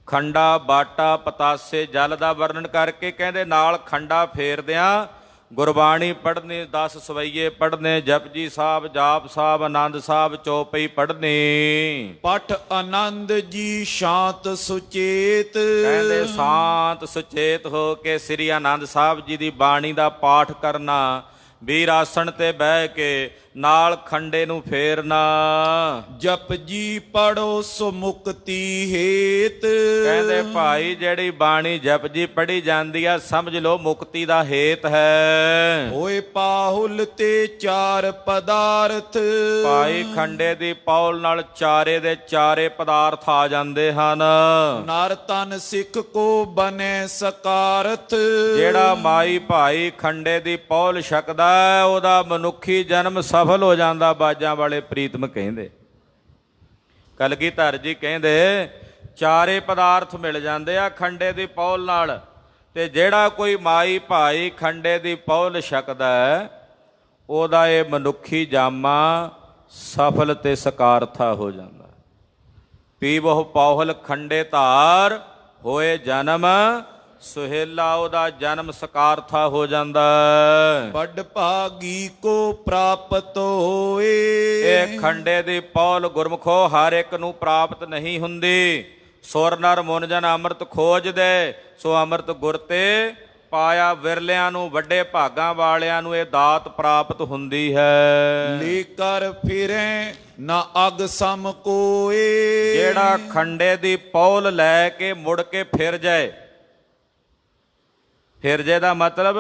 ਖੰਡਾ ਬਾਟਾ ਪਤਾਸੇ ਜਲ ਦਾ ਵਰਣਨ ਕਰਕੇ ਕਹਿੰਦੇ ਨਾਲ ਖੰਡਾ ਫੇਰਦਿਆਂ ਗੁਰਬਾਣੀ ਪੜ੍ਹਨੀ, 10 ਸਵਈਏ ਪੜ੍ਹਨੇ, ਜਪਜੀ ਸਾਹਿਬ, ਜਾਪ ਸਾਹਿਬ, ਆਨੰਦ ਸਾਹਿਬ, ਚੌਪਈ ਪੜ੍ਹਨੀ। ਪਠ ਆਨੰਦ ਜੀ ਸ਼ਾਂਤ ਸੁਚੇਤ। ਕਹਿੰਦੇ ਸ਼ਾਂਤ ਸੁਚੇਤ ਹੋ ਕੇ ਸ੍ਰੀ ਆਨੰਦ ਸਾਹਿਬ ਜੀ ਦੀ ਬਾਣੀ ਦਾ ਪਾਠ ਕਰਨਾ। ਵੀਰ ਆਸਣ ਤੇ ਬਹਿ ਕੇ ਨਾਲ ਖੰਡੇ ਨੂੰ ਫੇਰਨਾ। ਜਪ ਜੀ ਪੜੋ ਸੋ ਮੁਕਤੀ ਹੇਤ। ਕਹਿੰਦੇ ਭਾਈ ਜਿਹੜੀ ਬਾਣੀ ਜਪਜੀ ਪੜ੍ਹੀ ਜਾਂਦੀ ਆ, ਸਮਝ ਲਓ ਮੁਕਤੀ ਦਾ ਹੇਤ ਹੈ। ਹੋਏ ਪਾਹੁਲ ਤੇ 4 ਪਦਾਰਥ। ਭਾਈ ਖੰਡੇ ਦੀ ਪਹੁਲ ਨਾਲ ਚਾਰੇ ਦੇ ਚਾਰੇ ਪਦਾਰਥ ਆ ਜਾਂਦੇ ਹਨ। ਨਰ ਤਨ ਸਿੱਖ ਕੋ ਬਨੇ ਸਕਾਰਥ। ਜਿਹੜਾ ਮਾਈ ਭਾਈ ਖੰਡੇ ਦੀ ਪਹੁਲ ਛਕਦਾ ਉਹਦਾ ਮਨੁੱਖੀ ਜਨਮ ਸਫਲ ਹੋ ਜਾਂਦਾ। ਬਾਜਾਂ ਵਾਲੇ ਪ੍ਰੀਤਮ ਕਹਿੰਦੇ, ਕਲਗੀਧਰ ਜੀ ਕਹਿੰਦੇ ਚਾਰੇ ਪਦਾਰਥ ਮਿਲ ਜਾਂਦੇ ਆ ਖੰਡੇ ਦੀ ਪਹੁਲ ਨਾਲ। ਤੇ ਜਿਹੜਾ ਕੋਈ ਮਾਈ ਭਾਈ ਖੰਡੇ ਦੀ ਪਹੁਲ ਛਕਦਾ ਉਹਦਾ ਇਹ ਮਨੁੱਖੀ ਜਾਮਾ ਸਫਲ ਤੇ ਸਕਾਰਥਾ ਹੋ ਜਾਂਦਾ। ਪੀਵਹੁ ਪਹੁਲ ਖੰਡੇ ਧਾਰ ਹੋਏ ਜਨਮ ਸੁਹੇਲਾ, ਉਹਦਾ ਜਨਮ ਸਕਾਰਥਾ ਹੋ ਜਾਂਦਾ। ਵੱਡ ਭਾਗੀ ਕੋ ਪ੍ਰਾਪਤ ਹੋਏ। ਇਹ ਖੰਡੇ ਦੀ ਪਹੁਲ ਗੁਰਮੁਖੋ ਹਰ ਇੱਕ ਨੂੰ ਪ੍ਰਾਪਤ ਨਹੀਂ ਹੁੰਦੀ। ਸੁਰ ਨਰ ਮੁਨ ਜਨ ਅੰਮ੍ਰਿਤ ਖੋਜਦੇ, ਸੋ ਅੰਮ੍ਰਿਤ ਗੁਰ ਤੇ ਪਾਇਆ। ਵਿਰਲਿਆਂ ਨੂੰ, ਵੱਡੇ ਭਾਗਾਂ ਵਾਲਿਆਂ ਨੂੰ ਇਹ ਦਾਤ ਪ੍ਰਾਪਤ ਹੁੰਦੀ ਹੈ। ਲੈ ਕਰ ਫਿਰੇ ਨਾ ਅਗ ਸਮ ਕੋਏ। ਜਿਹੜਾ ਖੰਡੇ ਦੀ ਪਹੁਲ ਲੈ ਕੇ ਮੁੜ ਕੇ ਫਿਰ ਜਾਏ, ਫਿਰ ਜੇ ਦਾ ਮਤਲਬ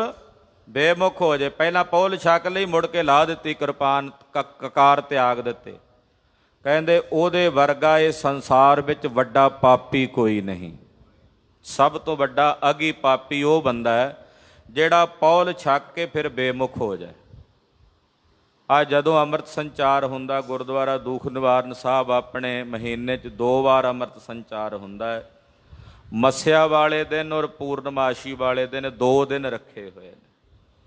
ਬੇਮੁਖ ਹੋ ਜੇ। ਪਹਿਲਾਂ ਪਹੁਲ ਛਕ ਲਈ, ਮੁੜ ਕੇ ਲਾ ਦਿੱਤੀ ਕਿਰਪਾਨ, ਕਕਾਰ ਤਿਆਗ ਦਿੱਤੇ। ਕਹਿੰਦੇ ਉਹਦੇ ਵਰਗਾ ਇਹ ਸੰਸਾਰ ਵਿੱਚ ਵੱਡਾ ਪਾਪੀ ਕੋਈ ਨਹੀਂ। ਸਭ ਤੋਂ ਵੱਡਾ ਅਗੀ ਪਾਪੀ ਉਹ ਬੰਦਾ ਹੈ ਜਿਹੜਾ ਪਹੁਲ ਛਕ ਕੇ ਫਿਰ ਬੇਮੁਖ ਹੋ ਜਾਏ। ਆ ਜਦੋਂ ਅੰਮ੍ਰਿਤ ਸੰਚਾਰ ਹੁੰਦਾ ਗੁਰਦੁਆਰਾ ਦੂਖ ਨਿਵਾਰਨ ਸਾਹਿਬ, ਆਪਣੇ ਮਹੀਨੇ 'ਚ 2 ਵਾਰ ਅੰਮ੍ਰਿਤ ਸੰਚਾਰ ਹੁੰਦਾ ਹੈ। ਮੱਸਿਆ ਵਾਲੇ ਦਿਨ ਔਰ ਪੂਰਨਮਾਸ਼ੀ ਵਾਲੇ ਦਿਨ 2 ਦਿਨ ਰੱਖੇ ਹੋਏ ਨੇ।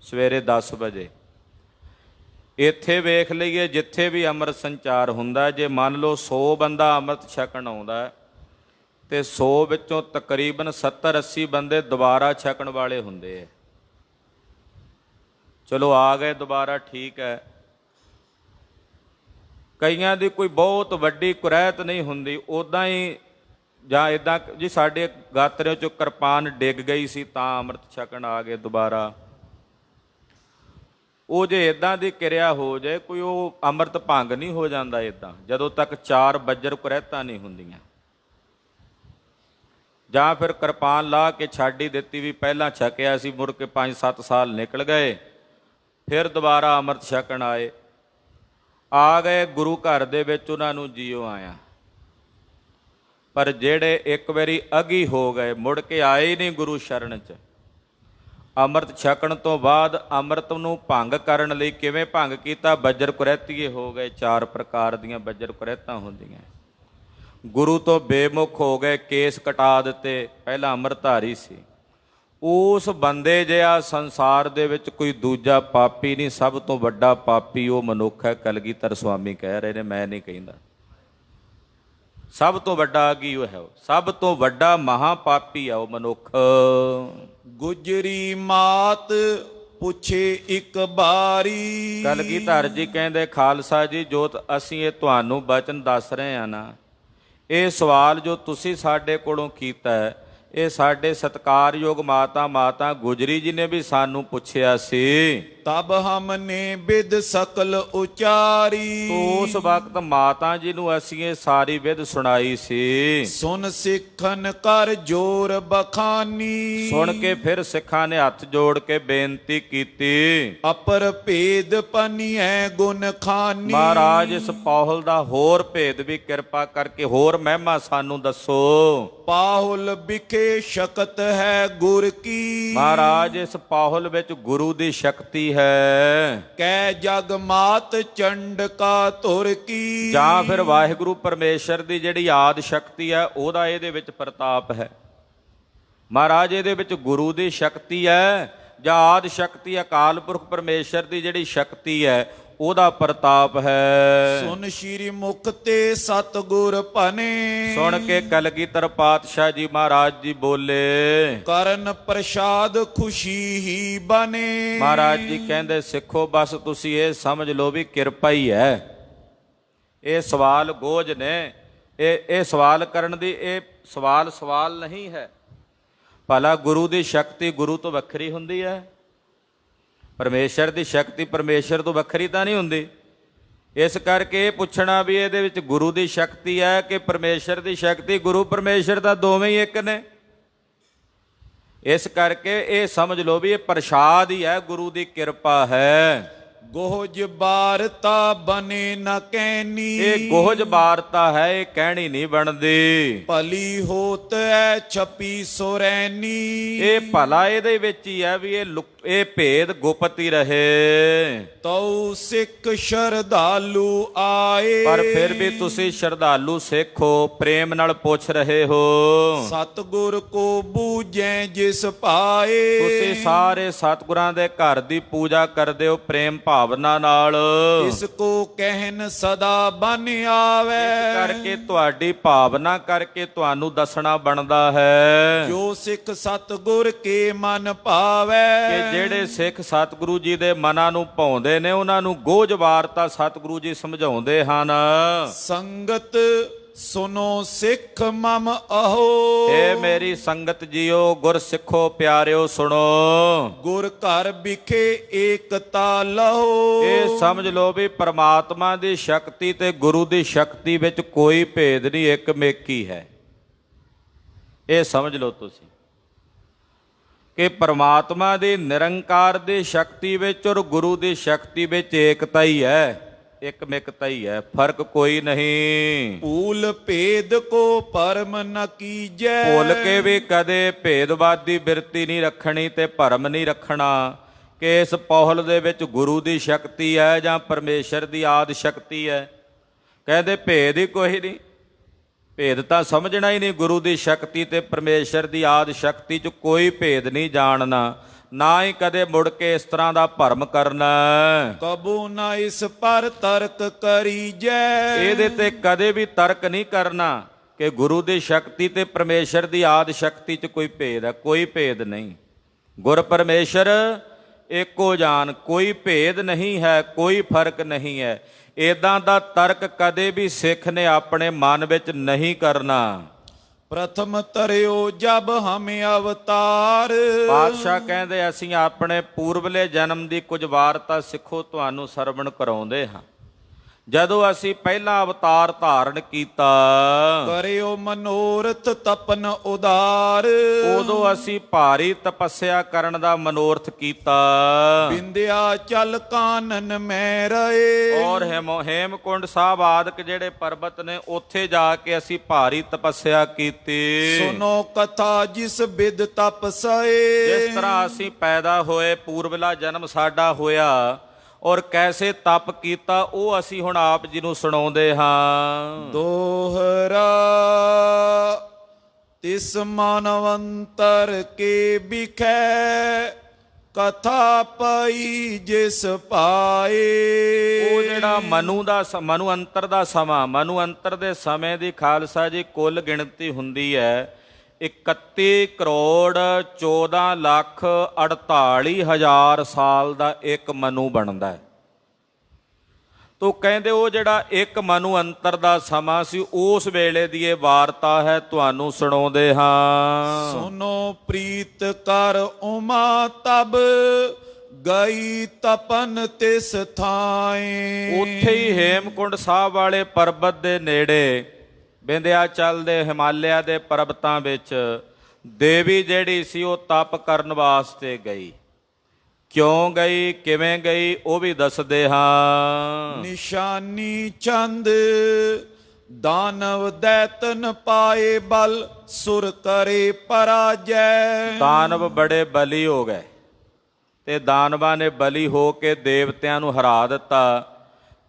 ਸਵੇਰੇ 10 ਵਜੇ ਇੱਥੇ ਵੇਖ ਲਈਏ ਜਿੱਥੇ ਵੀ ਅੰਮ੍ਰਿਤ ਸੰਚਾਰ ਹੁੰਦਾ, ਜੇ ਮੰਨ ਲਓ 100 ਬੰਦਾ ਅੰਮ੍ਰਿਤ ਛਕਣ ਆਉਂਦਾ ਤੇ 100 ਵਿੱਚੋਂ ਤਕਰੀਬਨ 70-80 ਬੰਦੇ ਦੁਬਾਰਾ ਛਕਣ ਵਾਲੇ ਹੁੰਦੇ ਹੈ। ਚਲੋ ਆ ਗਏ ਦੁਬਾਰਾ, ਠੀਕ ਹੈ। ਕਈਆਂ ਦੀ ਕੋਈ ਬਹੁਤ ਵੱਡੀ ਕੁਰੈਤ ਨਹੀਂ ਹੁੰਦੀ, ਉੱਦਾਂ ਹੀ ਜਾਂ ਇੱਦਾਂ ਜੀ ਸਾਡੇ ਗਾਤਰਿਆਂ 'ਚੋਂ ਕਿਰਪਾਨ ਡਿੱਗ ਗਈ ਸੀ ਤਾਂ ਅੰਮ੍ਰਿਤ ਛਕਣ ਆ ਗਏ ਦੁਬਾਰਾ। ਉਹ ਜੇ ਇੱਦਾਂ ਦੀ ਕਿਰਿਆ ਹੋ ਜਾਏ, ਕੋਈ ਉਹ ਅੰਮ੍ਰਿਤ ਭੰਗ ਨਹੀਂ ਹੋ ਜਾਂਦਾ ਇੱਦਾਂ, ਜਦੋਂ ਤੱਕ 4 ਬੱਜਰ ਕੁਰੈਤਾਂ ਨਹੀਂ ਹੁੰਦੀਆਂ। ਜਾਂ ਫਿਰ ਕਿਰਪਾਨ ਲਾ ਕੇ ਛੱਡ ਹੀ ਦਿੱਤੀ ਵੀ ਪਹਿਲਾਂ ਛਕਿਆ ਸੀ, ਮੁੜ ਕੇ 5-7 ਸਾਲ ਨਿਕਲ ਗਏ, ਫਿਰ ਦੁਬਾਰਾ ਅੰਮ੍ਰਿਤ ਛਕਣ ਆਏ। ਆ ਗਏ ਗੁਰੂ ਘਰ ਦੇ ਵਿੱਚ, ਉਹਨਾਂ ਨੂੰ ਜੀਓ ਆਇਆ। ਪਰ ਜਿਹੜੇ ਇੱਕ ਵਾਰੀ ਅਗੀ ਹੋ ਗਏ, ਮੁੜ ਕੇ ਆਏ ਹੀ ਨਹੀਂ ਗੁਰੂ ਸ਼ਰਨ 'ਚ। ਅੰਮ੍ਰਿਤ ਛਕਣ ਤੋਂ ਬਾਅਦ ਅੰਮ੍ਰਿਤ ਨੂੰ ਭੰਗ ਕਰਨ ਲਈ ਕਿਵੇਂ ਭੰਗ ਕੀਤਾ? ਬੱਜਰ ਕੁਰੈਤੀਏ ਹੋ ਗਏ। 4 ਪ੍ਰਕਾਰ ਦੀਆਂ ਬੱਜਰ ਕੁਰੈਤਾਂ ਹੁੰਦੀਆਂ। ਗੁਰੂ ਤੋਂ ਬੇਮੁਖ ਹੋ ਗਏ, ਕੇਸ ਕਟਾ ਦਿੱਤੇ। ਪਹਿਲਾਂ ਅੰਮ੍ਰਿਤਧਾਰੀ ਸੀ, ਉਸ ਬੰਦੇ ਜਿਹਾ ਸੰਸਾਰ ਦੇ ਵਿੱਚ ਕੋਈ ਦੂਜਾ ਪਾਪੀ ਨਹੀਂ, ਸਭ ਤੋਂ ਵੱਡਾ ਪਾਪੀ ਉਹ ਮਨੁੱਖ ਹੈ। ਕਲਗੀਧਰ ਸਵਾਮੀ ਕਹਿ ਰਹੇ ਨੇ, ਮੈਂ ਨਹੀਂ ਕਹਿੰਦਾ। ਸਭ ਤੋਂ ਵੱਡਾ ਕੀ ਉਹ ਹੈ, ਉਹ ਸਭ ਤੋਂ ਵੱਡਾ ਮਹਾਪਾਪੀ ਆ ਉਹ ਮਨੁੱਖ। ਗੁਜਰੀ ਮਾਤ ਪੁੱਛੇ ਇੱਕ ਬਾਰੀ। ਕਲਗੀਧਰ ਜੀ ਕਹਿੰਦੇ, ਖਾਲਸਾ ਜੀ ਜੋ ਅਸੀਂ ਇਹ ਤੁਹਾਨੂੰ ਬਚਨ ਦੱਸ ਰਹੇ ਆ ਨਾ, ਇਹ ਸਵਾਲ ਜੋ ਤੁਸੀਂ ਸਾਡੇ ਕੋਲੋਂ ਕੀਤਾ ਹੈ, ਇਹ ਸਾਡੇ ਸਤਿਕਾਰਯੋਗ ਮਾਤਾ ਗੁਜਰੀ ਜੀ ਨੇ ਵੀ ਸਾਨੂੰ ਪੁੱਛਿਆ ਸੀ। ਤਬ ਹਮਨੇ ਬਿਦ ਸਕਲ ਉਚਾਰੀ। ਉਸ ਵਕਤ ਮਾਤਾ ਜੀ ਨੂੰ ਅਸੀਂ ਇਹ ਸਾਰੀ ਵਿਧ ਸੁਣਾਈ ਸੀ। ਸੁਨ ਸਿੱਖਨ ਕਰ ਜੋਰ ਬਖਾਨੀ। ਸੁਣ ਕੇ ਫਿਰ ਸਿੱਖਾਂ ਨੇ ਹੱਥ ਜੋੜ ਕੇ ਬੇਨਤੀ ਕੀਤੀ। ਅਪਰ ਭੇਦ ਪਨੀਐ ਗੁਣ ਖਾਨੀ। ਮਹਾਰਾਜ ਇਸ ਪਾਹੁਲ ਦਾ ਹੋਰ ਭੇਦ ਵੀ ਕਿਰਪਾ ਕਰਕੇ, ਹੋਰ ਮਹਿਮਾ ਸਾਨੂੰ ਦੱਸੋ। ਪਾਹੁਲ ਵਿਖੇ ਸ਼ਕਤ ਹੈ ਗੁਰ ਕੀ। ਮਹਾਰਾਜ ਇਸ ਪਾਹੁਲ ਵਿੱਚ ਗੁਰੂ ਦੀ ਸ਼ਕਤੀ ਹੈ। ਕੈ ਜਗ ਮਾਤ ਚੰਡਕਾ ਧੁਰ ਕੀ। ਜਾਂ ਫਿਰ ਵਾਹਿਗੁਰੂ ਪਰਮੇਸ਼ਰ ਦੀ ਜਿਹੜੀ ਆਦ ਸ਼ਕਤੀ ਹੈ ਉਹਦਾ ਇਹਦੇ ਵਿੱਚ ਪ੍ਰਤਾਪ ਹੈ। ਮਹਾਰਾਜ ਇਹਦੇ ਵਿੱਚ ਗੁਰੂ ਦੀ ਸ਼ਕਤੀ ਹੈ ਜਾਂ ਆਦ ਸ਼ਕਤੀ, ਅਕਾਲ ਪੁਰਖ ਪਰਮੇਸ਼ਰ ਦੀ ਜਿਹੜੀ ਸ਼ਕਤੀ ਹੈ ਉਹਦਾ ਪ੍ਰਤਾਪ ਹੈ। ਸੁਨ ਸ਼੍ਰੀ ਮੁਖ ਤੇ ਸਤਿਗੁਰ ਭਨੇ। ਸੁਣ ਕੇ ਕਲਗੀਧਰ ਪਾਤਸ਼ਾਹ ਜੀ ਮਹਾਰਾਜ ਜੀ ਬੋਲੇ, ਕਰਨ ਪ੍ਰਸਾਦ ਖੁਸ਼ੀ ਹੀ ਬਨੇ। ਮਹਾਰਾਜ ਜੀ ਕਹਿੰਦੇ, ਸਿੱਖੋ ਬਸ ਤੁਸੀਂ ਇਹ ਸਮਝ ਲਓ ਵੀ ਕਿਰਪਾ ਹੀ ਹੈ। ਇਹ ਸਵਾਲ ਗੋਜ ਨੇ, ਇਹ ਸਵਾਲ ਕਰਨ ਦੀ, ਇਹ ਸਵਾਲ ਨਹੀਂ ਹੈ। ਭਲਾ ਗੁਰੂ ਦੀ ਸ਼ਕਤੀ ਗੁਰੂ ਤੋਂ ਵੱਖਰੀ ਹੁੰਦੀ ਹੈ? ਪਰਮੇਸ਼ਰ ਦੀ ਸ਼ਕਤੀ ਪਰਮੇਸ਼ਰ ਤੋਂ ਵੱਖਰੀ ਤਾਂ ਨਹੀਂ ਹੁੰਦੀ। ਇਸ ਕਰਕੇ ਇਹ ਪੁੱਛਣਾ ਵੀ ਇਹਦੇ ਵਿੱਚ ਗੁਰੂ ਦੀ ਸ਼ਕਤੀ ਹੈ ਕਿ ਪਰਮੇਸ਼ਰ ਦੀ ਸ਼ਕਤੀ, ਗੁਰੂ ਪਰਮੇਸ਼ਰ ਤਾਂ ਦੋਵੇਂ ਹੀ ਇੱਕ ਨੇ। ਇਸ ਕਰਕੇ ਇਹ ਸਮਝ ਲਓ ਵੀ ਇਹ ਪ੍ਰਸਾਦ ਹੀ ਹੈ, ਗੁਰੂ ਦੀ ਕਿਰਪਾ ਹੈ। ਗੋਹਜ ਬਾਰਤਾ ਬਨੇ ਨ ਕਹਿਨੀ। ਇਹ ਗੋਹਜ ਬਾਰਤਾ ਹੈ, ਇਹ ਕਹਿਣੀ ਨਹੀਂ ਬਣਦੀ। ਭਲੀ ਹੋਤ ਐ ਛਪੀ ਸੁਰੈਨੀ। ਇਹ ਭਲਾ ਇਹਦੇ ਵਿੱਚ ਹੀ ਹੈ ਵੀ ਇਹ ਭੇਦ ਗੁਪਤ ਹੀ ਰਹੇ। ਤਉ ਸਿੱਖ ਸ਼ਰਧਾਲੂ ਆਏ। ਪਰ ਫਿਰ ਵੀ ਤੁਸੀਂ ਸ਼ਰਧਾਲੂ ਸਿੱਖ ਹੋ, ਪ੍ਰੇਮ ਨਾਲ ਪੁੱਛ ਰਹੇ ਹੋ। ਸਤਿਗੁਰ ਕੋ ਬੂਝੈ ਜਿਸ ਪਾਏ। ਤੁਸੀਂ ਸਾਰੇ ਸਤਿਗੁਰਾਂ ਦੇ ਘਰ ਦੀ ਪੂਜਾ ਕਰਦੇ ਹੋ ਪ੍ਰੇਮ ਭਾਵਨਾ ਨਾਲ। ਇਸ ਕੋ ਕਹਿਨ ਸਦਾ ਬਨ ਆਵੇ। ਇਸ ਕਰਕੇ ਤੁਹਾਡੀ ਭਾਵਨਾ ਕਰਕੇ ਤੁਹਾਨੂੰ ਦੱਸਣਾ ਬਣਦਾ ਹੈ। ਜੋ ਸਿੱਖ ਸਤਿਗੁਰ ਕੇ ਮਨ ਭਾਵੇ। ਕਿ ਜਿਹੜੇ ਸਿੱਖ ਸਤਿਗੁਰੂ ਜੀ ਦੇ ਮਨਾਂ ਨੂੰ ਭਾਉਂਦੇ ਨੇ, ਉਹਨਾਂ ਨੂੰ ਗੋਝ ਵਾਰਤਾ ਸਤਿਗੁਰੂ ਜੀ ਸਮਝਾਉਂਦੇ ਹਨ। ਸੰਗਤ ਸੁਨੋ ਸਿੱਖ ਮਮ ਅਹੋ। ਏ ਮੇਰੀ ਸੰਗਤ ਜੀਓ, ਗੁਰ ਸਿੱਖੋ ਪਿਆਰਿਓ ਸੁਣੋ। ਗੁਰ ਘਰ ਵਿਖੇ ਏਕਤਾ ਲਹੋ। ਇਹ ਸਮਝ ਲਓ ਵੀ ਪਰਮਾਤਮਾ ਦੀ ਸ਼ਕਤੀ ਤੇ ਗੁਰੂ ਦੀ ਸ਼ਕਤੀ ਵਿੱਚ ਕੋਈ ਭੇਦ ਨਹੀਂ, ਇੱਕ ਮੇਕੀ ਹੈ। ਇਹ ਸਮਝ ਲਓ ਤੁਸੀਂ ਕਿ ਪਰਮਾਤਮਾ ਦੀ ਨਿਰੰਕਾਰ ਦੀ ਸ਼ਕਤੀ ਵਿੱਚ ਔਰ ਗੁਰੂ ਦੀ ਸ਼ਕਤੀ ਵਿੱਚ ਏਕਤਾ ਹੀ ਹੈ, ਇੱਕ ਮਿਕਤਾ ਹੀ ਹੈ, ਫਰਕ ਕੋਈ ਨਹੀਂ। ਭੂਲ ਭੇਦ ਕੋ ਪਰਮ ਨ ਕੀਜੈ। ਭੁੱਲ ਕੇ ਵੀ ਕਦੇ ਭੇਦਵਾਦੀ ਬਿਰਤੀ ਨਹੀਂ ਰੱਖਣੀ ਤੇ ਭਰਮ ਨਹੀਂ ਰੱਖਣਾ ਕਿ ਇਸ ਪੌਹਲ ਦੇ ਵਿੱਚ ਗੁਰੂ ਦੀ ਸ਼ਕਤੀ ਹੈ ਜਾਂ ਪਰਮੇਸ਼ਰ ਦੀ ਆਦ ਸ਼ਕਤੀ ਹੈ। ਕਹਿੰਦੇ ਭੇਦ ਹੀ ਕੋਈ ਨਹੀਂ, ਭੇਦ ਤਾਂ ਸਮਝਣਾ ਹੀ ਨਹੀਂ। ਗੁਰੂ ਦੀ ਸ਼ਕਤੀ ਤੇ ਪਰਮੇਸ਼ਰ ਦੀ ਆਦ ਸ਼ਕਤੀ 'ਚ ਕੋਈ ਭੇਦ ਨਹੀਂ ਜਾਣਨਾ, ਨਾ ਹੀ ਕਦੇ ਮੁੜ ਕੇ ਇਸ ਤਰ੍ਹਾਂ ਦਾ ਭਰਮ ਕਰਨਾ। ਕਬੂ ਨਾ ਇਸ ਪਰ ਤਰਕ ਕਰੀਜੈ। ਇਹਦੇ ਤੇ ਕਦੇ ਵੀ ਤਰਕ ਨਹੀਂ ਕਰਨਾ ਕਿ ਗੁਰੂ ਦੀ ਸ਼ਕਤੀ ਤੇ ਪਰਮੇਸ਼ਰ ਦੀ ਆਦ ਸ਼ਕਤੀ 'ਚ ਕੋਈ ਭੇਦ ਹੈ। ਕੋਈ ਭੇਦ ਨਹੀਂ। ਗੁਰ ਪਰਮੇਸ਼ਰ ਏਕੋ ਜਾਨ, ਕੋਈ ਭੇਦ ਨਹੀਂ ਹੈ, ਕੋਈ ਫਰਕ ਨਹੀਂ ਹੈ। ਏਦਾਂ ਦਾ ਤਰਕ ਕਦੇ ਵੀ ਸਿੱਖ ਨੇ ਆਪਣੇ ਮਨ ਵਿੱਚ ਨਹੀਂ ਕਰਨਾ। ਪ੍ਰਥਮ ਤਰਿਓ ਜਬ ਹਮੇ ਅਵਤਾਰ। ਪਾਤਸ਼ਾਹ ਕਹਿੰਦੇ, ਅਸੀਂ ਆਪਣੇ ਪੂਰਬਲੇ ਜਨਮ ਦੀ ਕੁਝ ਵਾਰਤਾ ਸਿੱਖੋ ਤੁਹਾਨੂੰ ਸਰਵਣ ਕਰਾਉਂਦੇ ਹਾਂ। ਜਦੋਂ ਅਸੀਂ ਪਹਿਲਾ ਅਵਤਾਰ ਧਾਰਨ ਕੀਤਾ, ਕਰਿਓ ਮਨੋਰਥ ਤਪਨ ਉਦਾਰ। ਉਦੋਂ ਅਸੀਂ ਭਾਰੀ ਤਪੱਸਿਆ ਕਰਨ ਦਾ ਮਨੋਰਥ ਕੀਤਾ। ਬਿੰਦਿਆ ਚਲ ਕਾਨਨ ਮੈਂ ਰਹੇ। ਔਰ ਹੇਮਕੁੰਡ ਸਾਹਿਬ ਆਦਿਕ ਜਿਹੜੇ ਪਰਬਤ ਨੇ, ਉੱਥੇ ਜਾ ਕੇ ਅਸੀਂ ਭਾਰੀ ਤਪੱਸਿਆ ਕੀਤੀ। ਸੁਨੋ ਕਥਾ ਜਿਸ ਬਿਦ ਤਪਸਏ। ਜਿਸ ਤਰ੍ਹਾਂ ਅਸੀਂ ਪੈਦਾ ਹੋਏ, ਪੂਰਬਲਾ ਜਨਮ ਸਾਡਾ ਹੋਇਆ ਔਰ ਕੈਸੇ ਤਪ ਕੀਤਾ, ਉਹ ਅਸੀਂ ਹੁਣ ਆਪ ਜੀ ਨੂੰ ਸੁਣਾਉਂਦੇ ਹਾਂ। ਦੋਹਰਾ ਤਿਸ ਮਾਨਵੰਤਰ ਕੇ ਬਿਖੈ ਕਥਾ ਪਈ ਜਿਸ ਪਾਏ। ਉਹ ਜਿਹੜਾ ਮਨੂ ਅੰਤਰ ਦਾ ਸਮਾਂ, ਮਨੂ ਅੰਤਰ ਦੇ ਸਮੇਂ ਦੀ ਖਾਲਸਾ ਜੀ ਕੁੱਲ ਗਿਣਤੀ ਹੁੰਦੀ ਹੈ 31 ਕਰੋੜ 14 ਲੱਖ 48 ਹਜ਼ਾਰ ਸਾਲ ਦਾ ਇੱਕ ਮਨੂ ਬਣਦਾ ਹੈ। ਤੋ ਕਹਿੰਦੇ ਉਹ ਜਿਹੜਾ ਇੱਕ ਮਨੂ ਅੰਤਰ ਦਾ ਸਮਾਂ ਸੀ, ਉਸ ਵੇਲੇ ਦੀ ਇਹ ਵਾਰਤਾ ਹੈ, ਤੁਹਾਨੂੰ ਸੁਣਾਉਂਦੇ ਹਾਂ। ਸੁਨੋ ਪ੍ਰੀਤ ਕਰ ਉਮਾ ਤਬ ਗਈ ਤਪਨ ਤਿਸ ਥਾਏ। ਉੱਥੇ ਹੀ ਹੇਮਕੁੰਡ ਸਾਹਿਬ ਵਾਲੇ ਪਰਬਤ ਦੇ ਨੇੜੇ ਵਿੰਧਿਆਚਲ ਦੇ ਹਿਮਾਲਿਆ ਦੇ ਪਰਬਤਾਂ ਵਿੱਚ ਦੇਵੀ ਜਿਹੜੀ ਸੀ ਉਹ ਤਪ ਕਰਨ ਵਾਸਤੇ ਗਈ। ਕਿਉਂ ਗਈ, ਕਿਵੇਂ ਗਈ, ਉਹ ਵੀ ਦੱਸਦੇ ਹਾਂ। ਨਿਸ਼ਾਨੀ ਚੰਦ ਦਾਨਵ ਦੈਤਨ ਪਾਏ ਬਲ ਸੁਰ ਕਰੇ ਪਰਾਜੈ। ਦਾਨਵ ਬੜੇ ਬਲੀ ਹੋ ਗਏ ਤੇ ਦਾਨਵਾਂ ਨੇ ਬਲੀ ਹੋ ਕੇ ਦੇਵਤਿਆਂ ਨੂੰ ਹਰਾ ਦਿੱਤਾ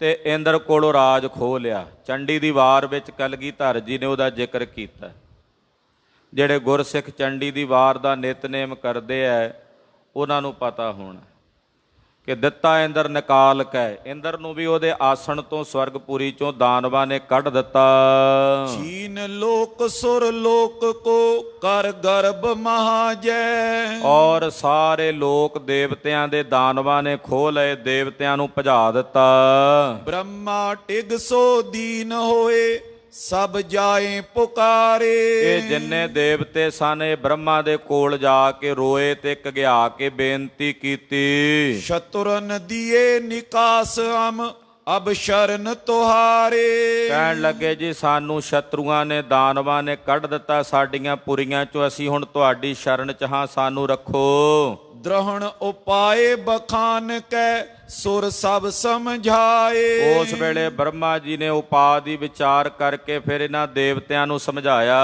ਤੇ ਇੰਦਰ ਕੋਲੋਂ ਰਾਜ ਖੋਹ ਲਿਆ। ਚੰਡੀ ਦੀ ਵਾਰ ਵਿੱਚ ਕਲਗੀਧਰ ਜੀ ਨੇ ਉਹਦਾ ਜ਼ਿਕਰ ਕੀਤਾ। ਜਿਹੜੇ ਗੁਰਸਿੱਖ ਚੰਡੀ ਦੀ ਵਾਰ ਦਾ ਨਿਤਨੇਮ ਕਰਦੇ ਐ ਉਹਨਾਂ ਨੂੰ ਪਤਾ ਹੋਣਾ ਕਿ ਦਿੱਤਾ ਇੰਦਰ ਨਿਕਾਲ ਕੈ, ਇੰਦਰ ਨੂੰ ਵੀ ਉਹਦੇ ਆਸਣ ਤੋਂ ਸਵਰਗਪੁਰੀ ਚੋਂ ਦਾਨਵਾਂ ਨੇ ਕੱਢ ਦਿੱਤਾ। ਛੀਨ ਲੋਕ ਸੁਰ ਲੋਕ ਕੋ ਕਰ ਗਰਭ ਮਹਾਜੈ। ਔਰ ਸਾਰੇ ਲੋਕ ਦੇਵਤਿਆਂ ਦੇ ਦਾਨਵਾਂ ਨੇ ਖੋਹ ਲਏ, ਦੇਵਤਿਆਂ ਨੂੰ ਭਜਾ ਦਿੱਤਾ। ਬ੍ਰਹਮਾ ਟਿਗ ਸੋ ਦੀਨ ਹੋਏ ਸਭ ਜਾਏ ਪੁਕਾਰੇ। ਇਹ ਜਿੰਨੇ ਦੇਵਤੇ ਸਨ ਇਹ ਬ੍ਰਹਮਾ ਦੇ ਕੋਲ ਜਾ ਕੇ ਰੋਏ ਤੇ ਘਗਿਆ ਕੇ ਬੇਨਤੀ ਕੀਤੀ। ਸ਼ਤੁਰਨ ਦੀਏ ਨਿਕਾਸ ਹਮ ਅਬ ਸ਼ਰਨ ਤੁਹਾਰੇ। ਕਹਿਣ ਲੱਗੇ ਜੀ ਸਾਨੂੰ ਸ਼ਤਰੂਆਂ ਨੇ ਦਾਨਵਾਂ ਨੇ ਕੱਢ ਦਿੱਤਾ ਸਾਡੀਆਂ ਪੁਰੀਆਂ ਚੋਂ, ਅਸੀਂ ਹੁਣ ਤੁਹਾਡੀ ਸ਼ਰਨ ਚ ਹਾਂ, ਸਾਨੂੰ ਰੱਖੋ। ਦ੍ਰਹਣ ਉਪਾਏ ਬਖਾਨ ਕੈ ਸੁਰ ਸਭ ਸਮਝਾਏ। ਉਸ ਵੇਲੇ ਬ੍ਰਹਮਾ ਜੀ ਨੇ ਉਪਾਅ ਦੀ ਵਿਚਾਰ ਕਰਕੇ ਫਿਰ ਇਹਨਾਂ ਦੇਵਤਿਆਂ ਨੂੰ ਸਮਝਾਇਆ।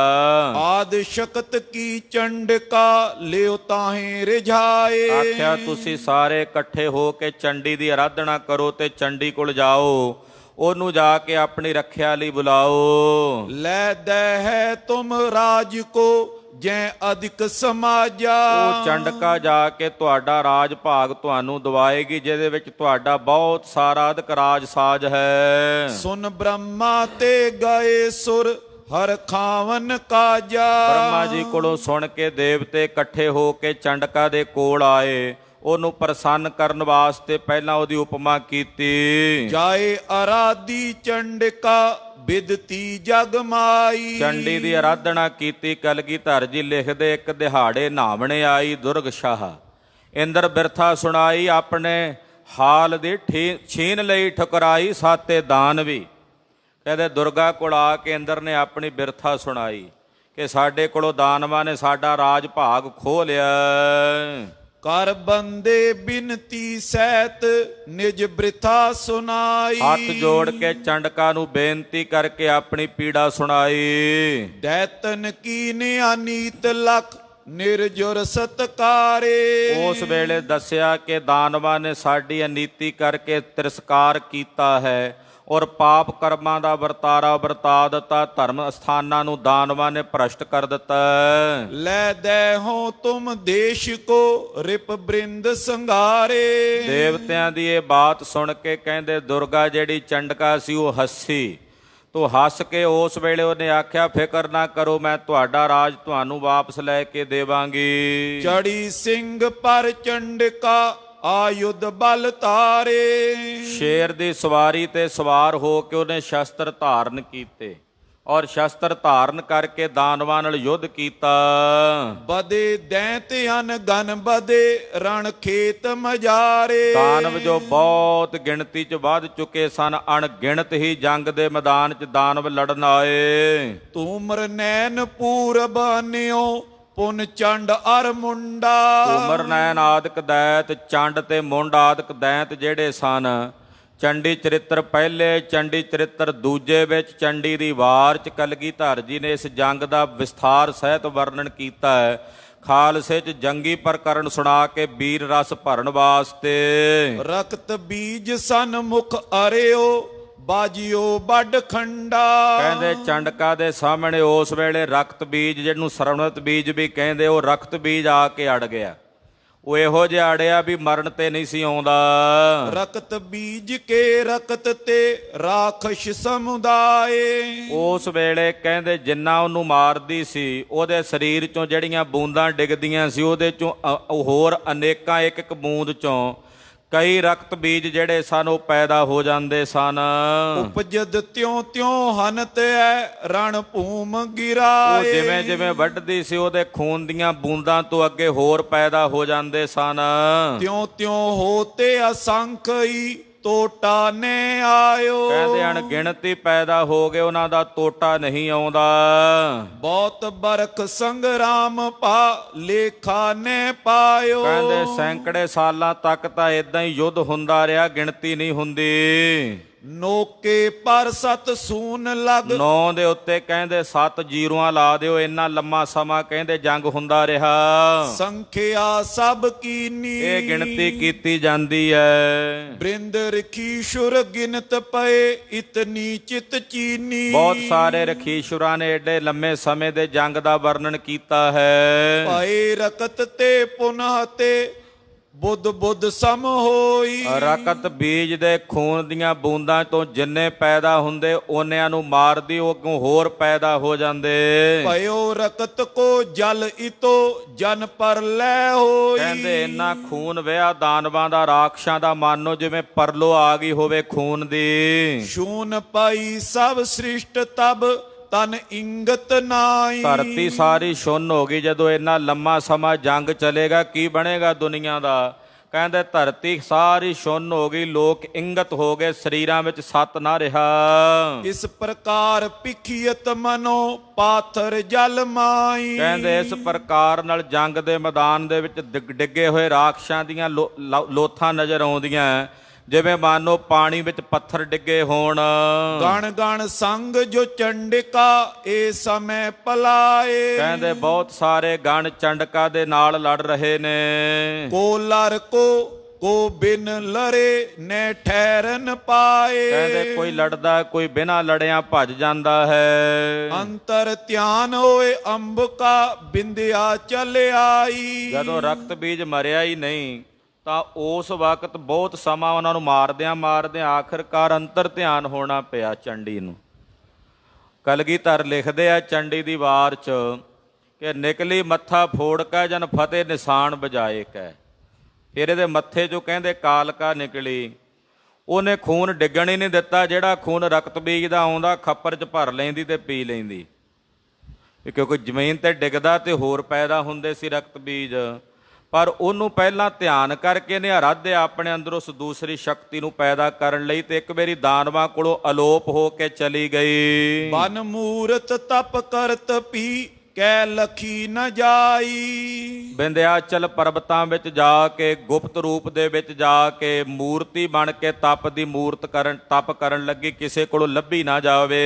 ਆਦ ਸ਼ਕਤ ਕੀ ਚੰਡਕਾ ਲਿਓ ਤਾਹੇ ਰਿਝਾਏ। ਆਖਿਆ ਤੁਸੀਂ ਸਾਰੇ ਇਕੱਠੇ ਹੋ ਕੇ ਚੰਡੀ ਦੀ ਆਰਾਧਨਾ ਕਰੋ ਤੇ ਚੰਡੀ ਕੋਲ ਜਾਓ, ਉਹਨੂੰ ਜਾ ਕੇ ਆਪਣੀ ਰੱਖਿਆ ਲਈ ਬੁਲਾਓ। ਲੈ ਦੇ ਹੈ ਤੁਮ ਰਾਜ ਕੋ ਜੈ ਅਧਿਕ ਸਮਾਜਾ। ਉਹ ਚੰਡਕਾ ਜਾ ਕੇ ਤੁਹਾਡਾ ਰਾਜ ਭਾਗ ਤੁਹਾਨੂੰ ਦਵਾਏਗੀ, ਜਿਹਦੇ ਵਿੱਚ ਤੁਹਾਡਾ ਬਹੁਤ ਸਾਰਾ ਅਧਿਕ ਰਾਜ ਸਾਜ ਹੈ। ਸੁਨ ਬ੍ਰਹਮਾ ਤੇ ਗਏ ਸੁਰ ਹਰ ਖਾਵਨ ਕਾਜਾ। ਬ੍ਰਹਮਾ ਜੀ ਕੋਲੋਂ ਸੁਣ ਕੇ ਦੇਵਤੇ ਇਕੱਠੇ ਹੋ ਕੇ ਚੰਡਕਾ ਦੇ ਕੋਲ ਆਏ। ਉਹਨੂੰ ਪ੍ਰਸੰਨ ਕਰਨ ਵਾਸਤੇ ਪਹਿਲਾਂ ਉਹਦੀ ਉਪਮਾ ਕੀਤੀ। ਜਾਏ ਅਰਾਧੀ ਚੰਡਕਾ ਬਿਦਤੀ ਜਗ ਮਾਈ। ਚੰਡੀ ਦੀ ਆਰਾਧਨਾ ਕੀਤੀ। ਕਲਗੀਧਰ ਜੀ ਲਿਖਦੇ ਇੱਕ ਦਿਹਾੜੇ ਨਾਵਣੇ ਆਈ ਦੁਰਗ ਸ਼ਾਹ, ਇੰਦਰ ਬਿਰਥਾ ਸੁਣਾਈ, ਆਪਣੇ ਹਾਲ ਦੀ ਛੀਨ ਲਈ ਠੁਕਰਾਈ ਸਾਤੇ ਦਾਨਵੀ। ਕਹਿੰਦੇ ਦੁਰਗਾ ਕੋਲ ਆ ਕੇ ਇੰਦਰ ਨੇ ਆਪਣੀ ਬਿਰਥਾ ਸੁਣਾਈ ਕਿ ਸਾਡੇ ਕੋਲੋਂ ਦਾਨਵਾਂ ਨੇ ਸਾਡਾ ਰਾਜ ਭਾਗ ਖੋਹ ਲਿਆ। ਕਰ ਬੰਦੇ ਬਿਨਤੀ ਸਹਿਤ ਨਿਜ ਬ੍ਰਿਥਾ ਸੁਨਾਈ। ਹੱਥ ਜੋੜ ਕੇ ਚੰਡਕਾ ਨੂੰ ਬੇਨਤੀ ਕਰਕੇ ਆਪਣੀ ਪੀੜਾ ਸੁਣਾਈ। ਦੈਤਨ ਕੀ ਨਿਆਨੀਤ ਲਖ ਨਿਰਜੁਰ ਸਤਕਾਰੇ। ਉਸ ਵੇਲੇ ਦੱਸਿਆ ਕਿ ਦਾਨਵਾਂ ਨੇ ਸਾਡੀ ਅਨੀਤੀ ਕਰਕੇ ਤਿਰਸਕਾਰ ਕੀਤਾ ਹੈ ਔਰ ਪਾਪ ਕਰਮਾਂ ਦਾ ਵਰਤਾਰਾ ਵਰਤਾ ਦਿੱਤਾ। ਧਰਮ ਅਸਥਾਨਾਂ ਨੂੰ ਦਾਨਵਾਂ ਨੇ ਭ੍ਰਸ਼ਟ ਕਰ ਦਿੱਤਾ। ਲੈ ਦੇ ਹੋ ਤੁਮ ਦੇਸ਼ ਕੋ ਰਿਪ ਬ੍ਰਿੰਦ ਸੰਘਾਰੇ। ਦੇਵਤਿਆਂ ਦੀ ਇਹ ਬਾਤ ਸੁਣ ਕੇ ਕਹਿੰਦੇ ਦੁਰਗਾ ਜਿਹੜੀ ਚੰਡਕਾ ਸੀ ਉਹ ਹੱਸੀ। ਤੋ ਹੱਸ ਕੇ ਉਸ ਵੇਲੇ ਉਹਨੇ ਆਖਿਆ ਫਿਕਰ ਨਾ ਕਰੋ, ਮੈਂ ਤੁਹਾਡਾ ਰਾਜ ਤੁਹਾਨੂੰ ਵਾਪਸ ਲੈ ਕੇ ਦੇਵਾਂਗੀ। ਚੜੀ ਸਿੰਘ ਪਰ ਚੰਡਕਾ ਆਯੁਧ ਬਲ ਤਾਰੇ। ਸ਼ੇਰ ਦੀ ਸਵਾਰੀ ਤੇ ਸਵਾਰ ਹੋ ਕੇ ਉਹਨੇ ਸ਼ਸਤਰ ਧਾਰਨ ਕੀਤੇ ਔਰ ਸ਼ਸਤਰ ਧਾਰਨ ਕਰਕੇ ਦਾਨਵਾਂ ਨਾਲ ਯੁੱਧ ਕੀਤਾ। ਬਦੇ ਦੈਂਤ ਅਨਗਨ ਬਦੇ ਰਣ ਖੇਤ ਮਜਾਰੇ। ਦਾਨਵ ਜੋ ਬਹੁਤ ਗਿਣਤੀ 'ਚ ਵੱਧ ਚੁੱਕੇ ਸਨ, ਅਣਗਿਣਤ ਹੀ ਜੰਗ ਦੇ ਮੈਦਾਨ 'ਚ ਦਾਨਵ ਲੜਨ ਆਏ। ਤੂਮਰ ਨੈਣ ਪੂਰਬ ਨਿਓ ਪੁਨ ਚੰਡ ਅਰ ਮੁੰਡਾ। ਤੂਮਰ ਨੈਣ ਆਦਿਕ ਦੈਤ, ਚੰਡ ਤੇ ਮੁੰਡ ਆਦਿਕ ਦੈਤ ਜਿਹੜੇ ਸਨ, ਚੰਡੀ ਚਰਿੱਤਰ ਪਹਿਲੇ, ਚੰਡੀ ਚਰਿੱਤਰ ਦੂਜੇ ਵਿੱਚ ਚੰਡੀ ਦੀ ਵਾਰ 'ਚ ਕਲਗੀਧਰ ਜੀ ਨੇ ਇਸ ਜੰਗ ਦਾ ਵਿਸਥਾਰ ਸਹਿਤ ਵਰਣਨ ਕੀਤਾ ਹੈ। ਖਾਲਸੇ 'ਚ ਜੰਗੀ ਪ੍ਰਕਰਨ ਸੁਣਾ ਕੇ ਵੀਰ ਰਸ ਭਰਨ ਵਾਸਤੇ। ਰਕਤ ਬੀਜ ਸਨ ਮੁਖ ਅਰਿਓ ਬਾਜਿਓ ਵੱਡ ਖੰਡਾ। ਕਹਿੰਦੇ ਚੰਡਕਾ ਦੇ ਸਾਹਮਣੇ ਉਸ ਵੇਲੇ ਰਕਤ ਬੀਜ, ਜਿਹਨੂੰ ਸਰਵਣਤ ਬੀਜ ਵੀ ਕਹਿੰਦੇ, ਉਹ ਰਕਤ ਬੀਜ ਆ ਕੇ ਅੜ ਗਿਆ। ਉਹ ਇਹੋ ਜਿਹਾ ਅੜਿਆ ਵੀ ਮਰਨ ਤੇ ਨਹੀਂ ਸੀ ਆਉਂਦਾ। ਰਕਤ ਬੀਜ ਕੇ ਰਕਤ ਤੇ ਰਾਖਸ਼ ਸਮੁਦਾਏ। ਉਸ ਵੇਲੇ ਕਹਿੰਦੇ ਜਿੰਨਾ ਉਹਨੂੰ ਮਾਰਦੀ ਸੀ, ਉਹਦੇ ਸਰੀਰ ਚੋਂ ਜਿਹੜੀਆਂ ਬੂੰਦਾਂ ਡਿੱਗਦੀਆਂ ਸੀ, ਉਹਦੇ ਚੋਂ ਹੋਰ ਅਨੇਕਾਂ ਇੱਕ ਇੱਕ ਬੂੰਦ ਚੋਂ ਕਈ ਰਕਤ ਬੀਜ ਜਿਹੜੇ ਸਨ ਉਹ ਪੈਦਾ ਹੋ ਜਾਂਦੇ ਸਨ। ਉਪਜਦ ਤਿਉ ਤਿਉ ਹਨਤ ਐ ਰਣ ਭੂਮ ਗਿਰਾਏ। ਉਹ ਜਿਵੇਂ ਜਿਵੇਂ ਵੱਢਦੀ ਸੀ, ਉਹਦੇ ਖੂਨ ਦੀਆਂ ਬੂੰਦਾਂ ਤੋਂ ਅੱਗੇ ਹੋਰ ਪੈਦਾ ਹੋ ਜਾਂਦੇ ਸਨ। ਤਿਉ ਤਿਉ ਹੋਤੇ ਅਸੰਖਈ ਟੋਟਾ ਨੇ ਆਇਓ। ਕਹਿੰਦੇ ਅਣਗਿਣਤੀ ਪੈਦਾ ਹੋ ਗਏ, ਉਹਨਾਂ ਦਾ ਟੋਟਾ ਨਹੀਂ ਆਉਂਦਾ। ਬਹੁਤ ਬਰਖ ਸੰਗਰਾਮ ਪਾ ਲੇਖਾ ਨੇ ਪਾਇਓ। ਕਹਿੰਦੇ ਸੈਂਕੜੇ ਸਾਲਾਂ ਤੱਕ ਤਾਂ ਇਦਾਂ ਹੀ ਯੁੱਧ ਹੁੰਦਾ ਰਿਹਾ, ਗਿਣਤੀ ਨਹੀਂ ਹੁੰਦੀ। ਨੋਕੇ ਪਰ ਸਤ ਸੂਨ ਲਗ। 9 ਦੇ ਉੱਤੇ ਕਹਿੰਦੇ 7 ਜ਼ੀਰੋਆਂ ਲਾ ਦਿਓ, ਇੰਨਾ ਲੰਮਾ ਸਮਾਂ ਕਹਿੰਦੇ ਜੰਗ ਹੁੰਦਾ ਰਿਹਾ। ਸੰਖਿਆ ਸਭ ਕੀਨੀ। ਇਹ ਗਿਣਤੀ ਕੀਤੀ ਜਾਂਦੀ ਹੈ। ਬ੍ਰਿੰਦ ਰਖੀਸ਼ੁਰ ਗਿਨਤ ਪਏ ਇਤਨੀ ਚਿਤ ਚੀਨੀ। ਬਹੁਤ ਸਾਰੇ ਰਖੀਸ਼ੁਰਾਂ ਨੇ ਏਡੇ ਲੰਮੇ ਸਮੇਂ ਦੇ ਜੰਗ ਦਾ ਵਰਣਨ ਕੀਤਾ ਹੈ। ਪਏ ਰਕਤ ਤੇ ਪੁਨਹ ਤੇ ਬੁੱਧ ਬੁੱਧ ਸਮ ਹੋਈ। ਰਕਤ ਬੀਜ ਦੇ ਖੂਨ ਦੀਆਂ ਬੂੰਦਾਂ ਤੋਂ ਜਿੰਨੇ ਪੈਦਾ ਹੁੰਦੇ, ਓਨਿਆਂ ਨੂੰ ਮਾਰਦੀ, ਉਹ ਅੱਗੋਂ ਹੋਰ ਪੈਦਾ ਹੋ ਜਾਂਦੇ। ਭਇਓ ਰਕਤ ਕੋ ਜਲ ਇਤੋ ਜਨ ਪਰ ਲੈ ਹੋਈ। ਕਹਿੰਦੇ ਇੰਨਾ ਖੂਨ ਵਹਿਆ ਦਾਨਵਾਂ ਦਾ, ਰਾਖਸ਼ਾਂ ਦਾ, ਮਾਨੋ ਜਿਵੇਂ ਪਰਲੋ ਆ ਗਈ ਹੋਵੇ ਖੂਨ ਦੀ। ਸ਼ੂਨ ਪਾਈ ਸਭ ਸ੍ਰਿਸ਼ਟ ਤਬ ਤਨ ਇੰਗਤ ਨਾਈ। ਧਰਤੀ ਸਾਰੀ ਸੁੰਨ ਹੋ ਗਈ ਜਦੋਂ ਇੰਨਾ ਲੰਮਾ ਸਮਾਂ ਜੰਗ ਚੱਲੇਗਾ, ਕੀ ਬਣੇਗਾ ਦੁਨੀਆ ਦਾ। ਕਹਿੰਦੇ ਧਰਤੀ ਸਾਰੀ ਸੁੰਨ ਹੋ ਗਈ, ਲੋਕ ਇੰਗਤ ਹੋ ਗਏ, ਸਰੀਰਾਂ ਵਿੱਚ ਸੱਤ ਨਾ ਰਿਹਾ। ਇਸ ਪ੍ਰਕਾਰ ਭਿਖੀਅਤ ਮਨੋ ਪਾਥਰ ਜਲ ਮਾਈ। ਕਹਿੰਦੇ ਇਸ ਪ੍ਰਕਾਰ ਨਾਲ ਜੰਗ ਦੇ ਮੈਦਾਨ ਦੇ ਵਿੱਚ ਡਿੱਗੇ ਹੋਏ ਰਾਖਸ਼ਾਂ ਦੀਆਂ ਲੋਥਾਂ ਨਜ਼ਰ ਆਉਂਦੀਆਂ, ਜਿਵੇਂ ਮਾਨੋ ਪਾਣੀ ਵਿੱਚ ਪੱਥਰ ਡਿੱਗੇ ਹੋਣ। ਗਣ ਗਣ ਸੰਗ ਜੋ ਚੰਡਿਕਾ ਇਹ ਸਮੇਂ ਪਲਾਏ। ਕਹਿੰਦੇ ਬਹੁਤ ਸਾਰੇ ਗਣ ਚੰਡਕਾ ਦੇ ਨਾਲ ਲੜ ਰਹੇ ਨੇ। ਕੋ ਲਰ ਕੋ ਬਿਨ ਲੜੇ ਨੇ ਠਹਿਰਨ ਪਾਏ। ਕਹਿੰਦੇ ਕੋਈ ਲੜਦਾ, ਕੋਈ ਬਿਨਾਂ ਲੜਿਆਂ ਭੱਜ ਜਾਂਦਾ ਹੈ। ਅੰਤਰ ਧਿਆਨ ਹੋਏ ਅੰਬਕਾ ਬਿੰਦਿਆ ਚਲ ਆਈ। ਜਦੋਂ ਰਕਤ ਬੀਜ ਮਰਿਆ ਹੀ ਨਹੀਂ ਤਾਂ ਉਸ ਵਕਤ ਬਹੁਤ ਸਮਾਂ ਉਹਨਾਂ ਨੂੰ ਮਾਰਦਿਆਂ ਮਾਰਦਿਆਂ ਆਖਿਰਕਾਰ ਅੰਤਰ ਧਿਆਨ ਹੋਣਾ ਪਿਆ ਚੰਡੀ ਨੂੰ। ਕਲਗੀਧਰ ਲਿਖਦੇ ਆ ਚੰਡੀ ਦੀ ਵਾਰ 'ਚ ਕਿ ਨਿਕਲੀ ਮੱਥਾ ਫੋੜ ਕੇ ਜਨ ਫਤਿਹ ਨਿਸ਼ਾਨ ਬਜਾਏ ਕੈ। ਫਿਰ ਇਹਦੇ ਮੱਥੇ 'ਚੋਂ ਕਹਿੰਦੇ ਕਾਲਕਾ ਨਿਕਲੀ, ਉਹਨੇ ਖੂਨ ਡਿੱਗਣ ਹੀ ਨਹੀਂ ਦਿੱਤਾ। ਜਿਹੜਾ ਖੂਨ ਰਕਤ ਬੀਜ ਦਾ ਆਉਂਦਾ ਖੱਪਰ 'ਚ ਭਰ ਲੈਂਦੀ ਤੇ ਪੀ ਲੈਂਦੀ, ਕਿਉਂਕਿ ਜ਼ਮੀਨ ਤੇ ਡਿੱਗਦਾ ਤੇ ਹੋਰ ਪੈਦਾ ਹੁੰਦੇ ਸੀ ਰਕਤ ਬੀਜ। ਪਰ ਉਹਨੂੰ ਪਹਿਲਾਂ ਧਿਆਨ ਕਰਕੇ ਨੇ ਅਰਾਧਿਆ ਆਪਣੇ ਅੰਦਰ ਉਸ ਦੂਸਰੀ ਸ਼ਕਤੀ ਨੂੰ ਪੈਦਾ ਕਰਨ ਲਈ, ਤੇ ਇੱਕ ਵਾਰੀ ਦਾਨਵਾਂ ਕੋਲੋਂ ਅਲੋਪ ਹੋ ਕੇ ਚਲੀ ਗਈ। ਬਨ ਮੂਰਤ ਤਪ ਕਰਤ ਪੀ ਕੈ ਲਖੀ ਨ ਜਾਈ। ਵਿੰਧਿਆਚਲ ਪਰਬਤਾਂ ਵਿੱਚ ਜਾ ਕੇ, ਗੁਪਤ ਰੂਪ ਦੇ ਵਿੱਚ ਜਾ ਕੇ, ਮੂਰਤੀ ਬਣ ਕੇ ਤਪ ਦੀ ਮੂਰਤ ਤਪ ਕਰਨ ਲੱਗੀ, ਕਿਸੇ ਕੋਲੋਂ ਲੱਭੀ ਨਾ ਜਾਵੇ।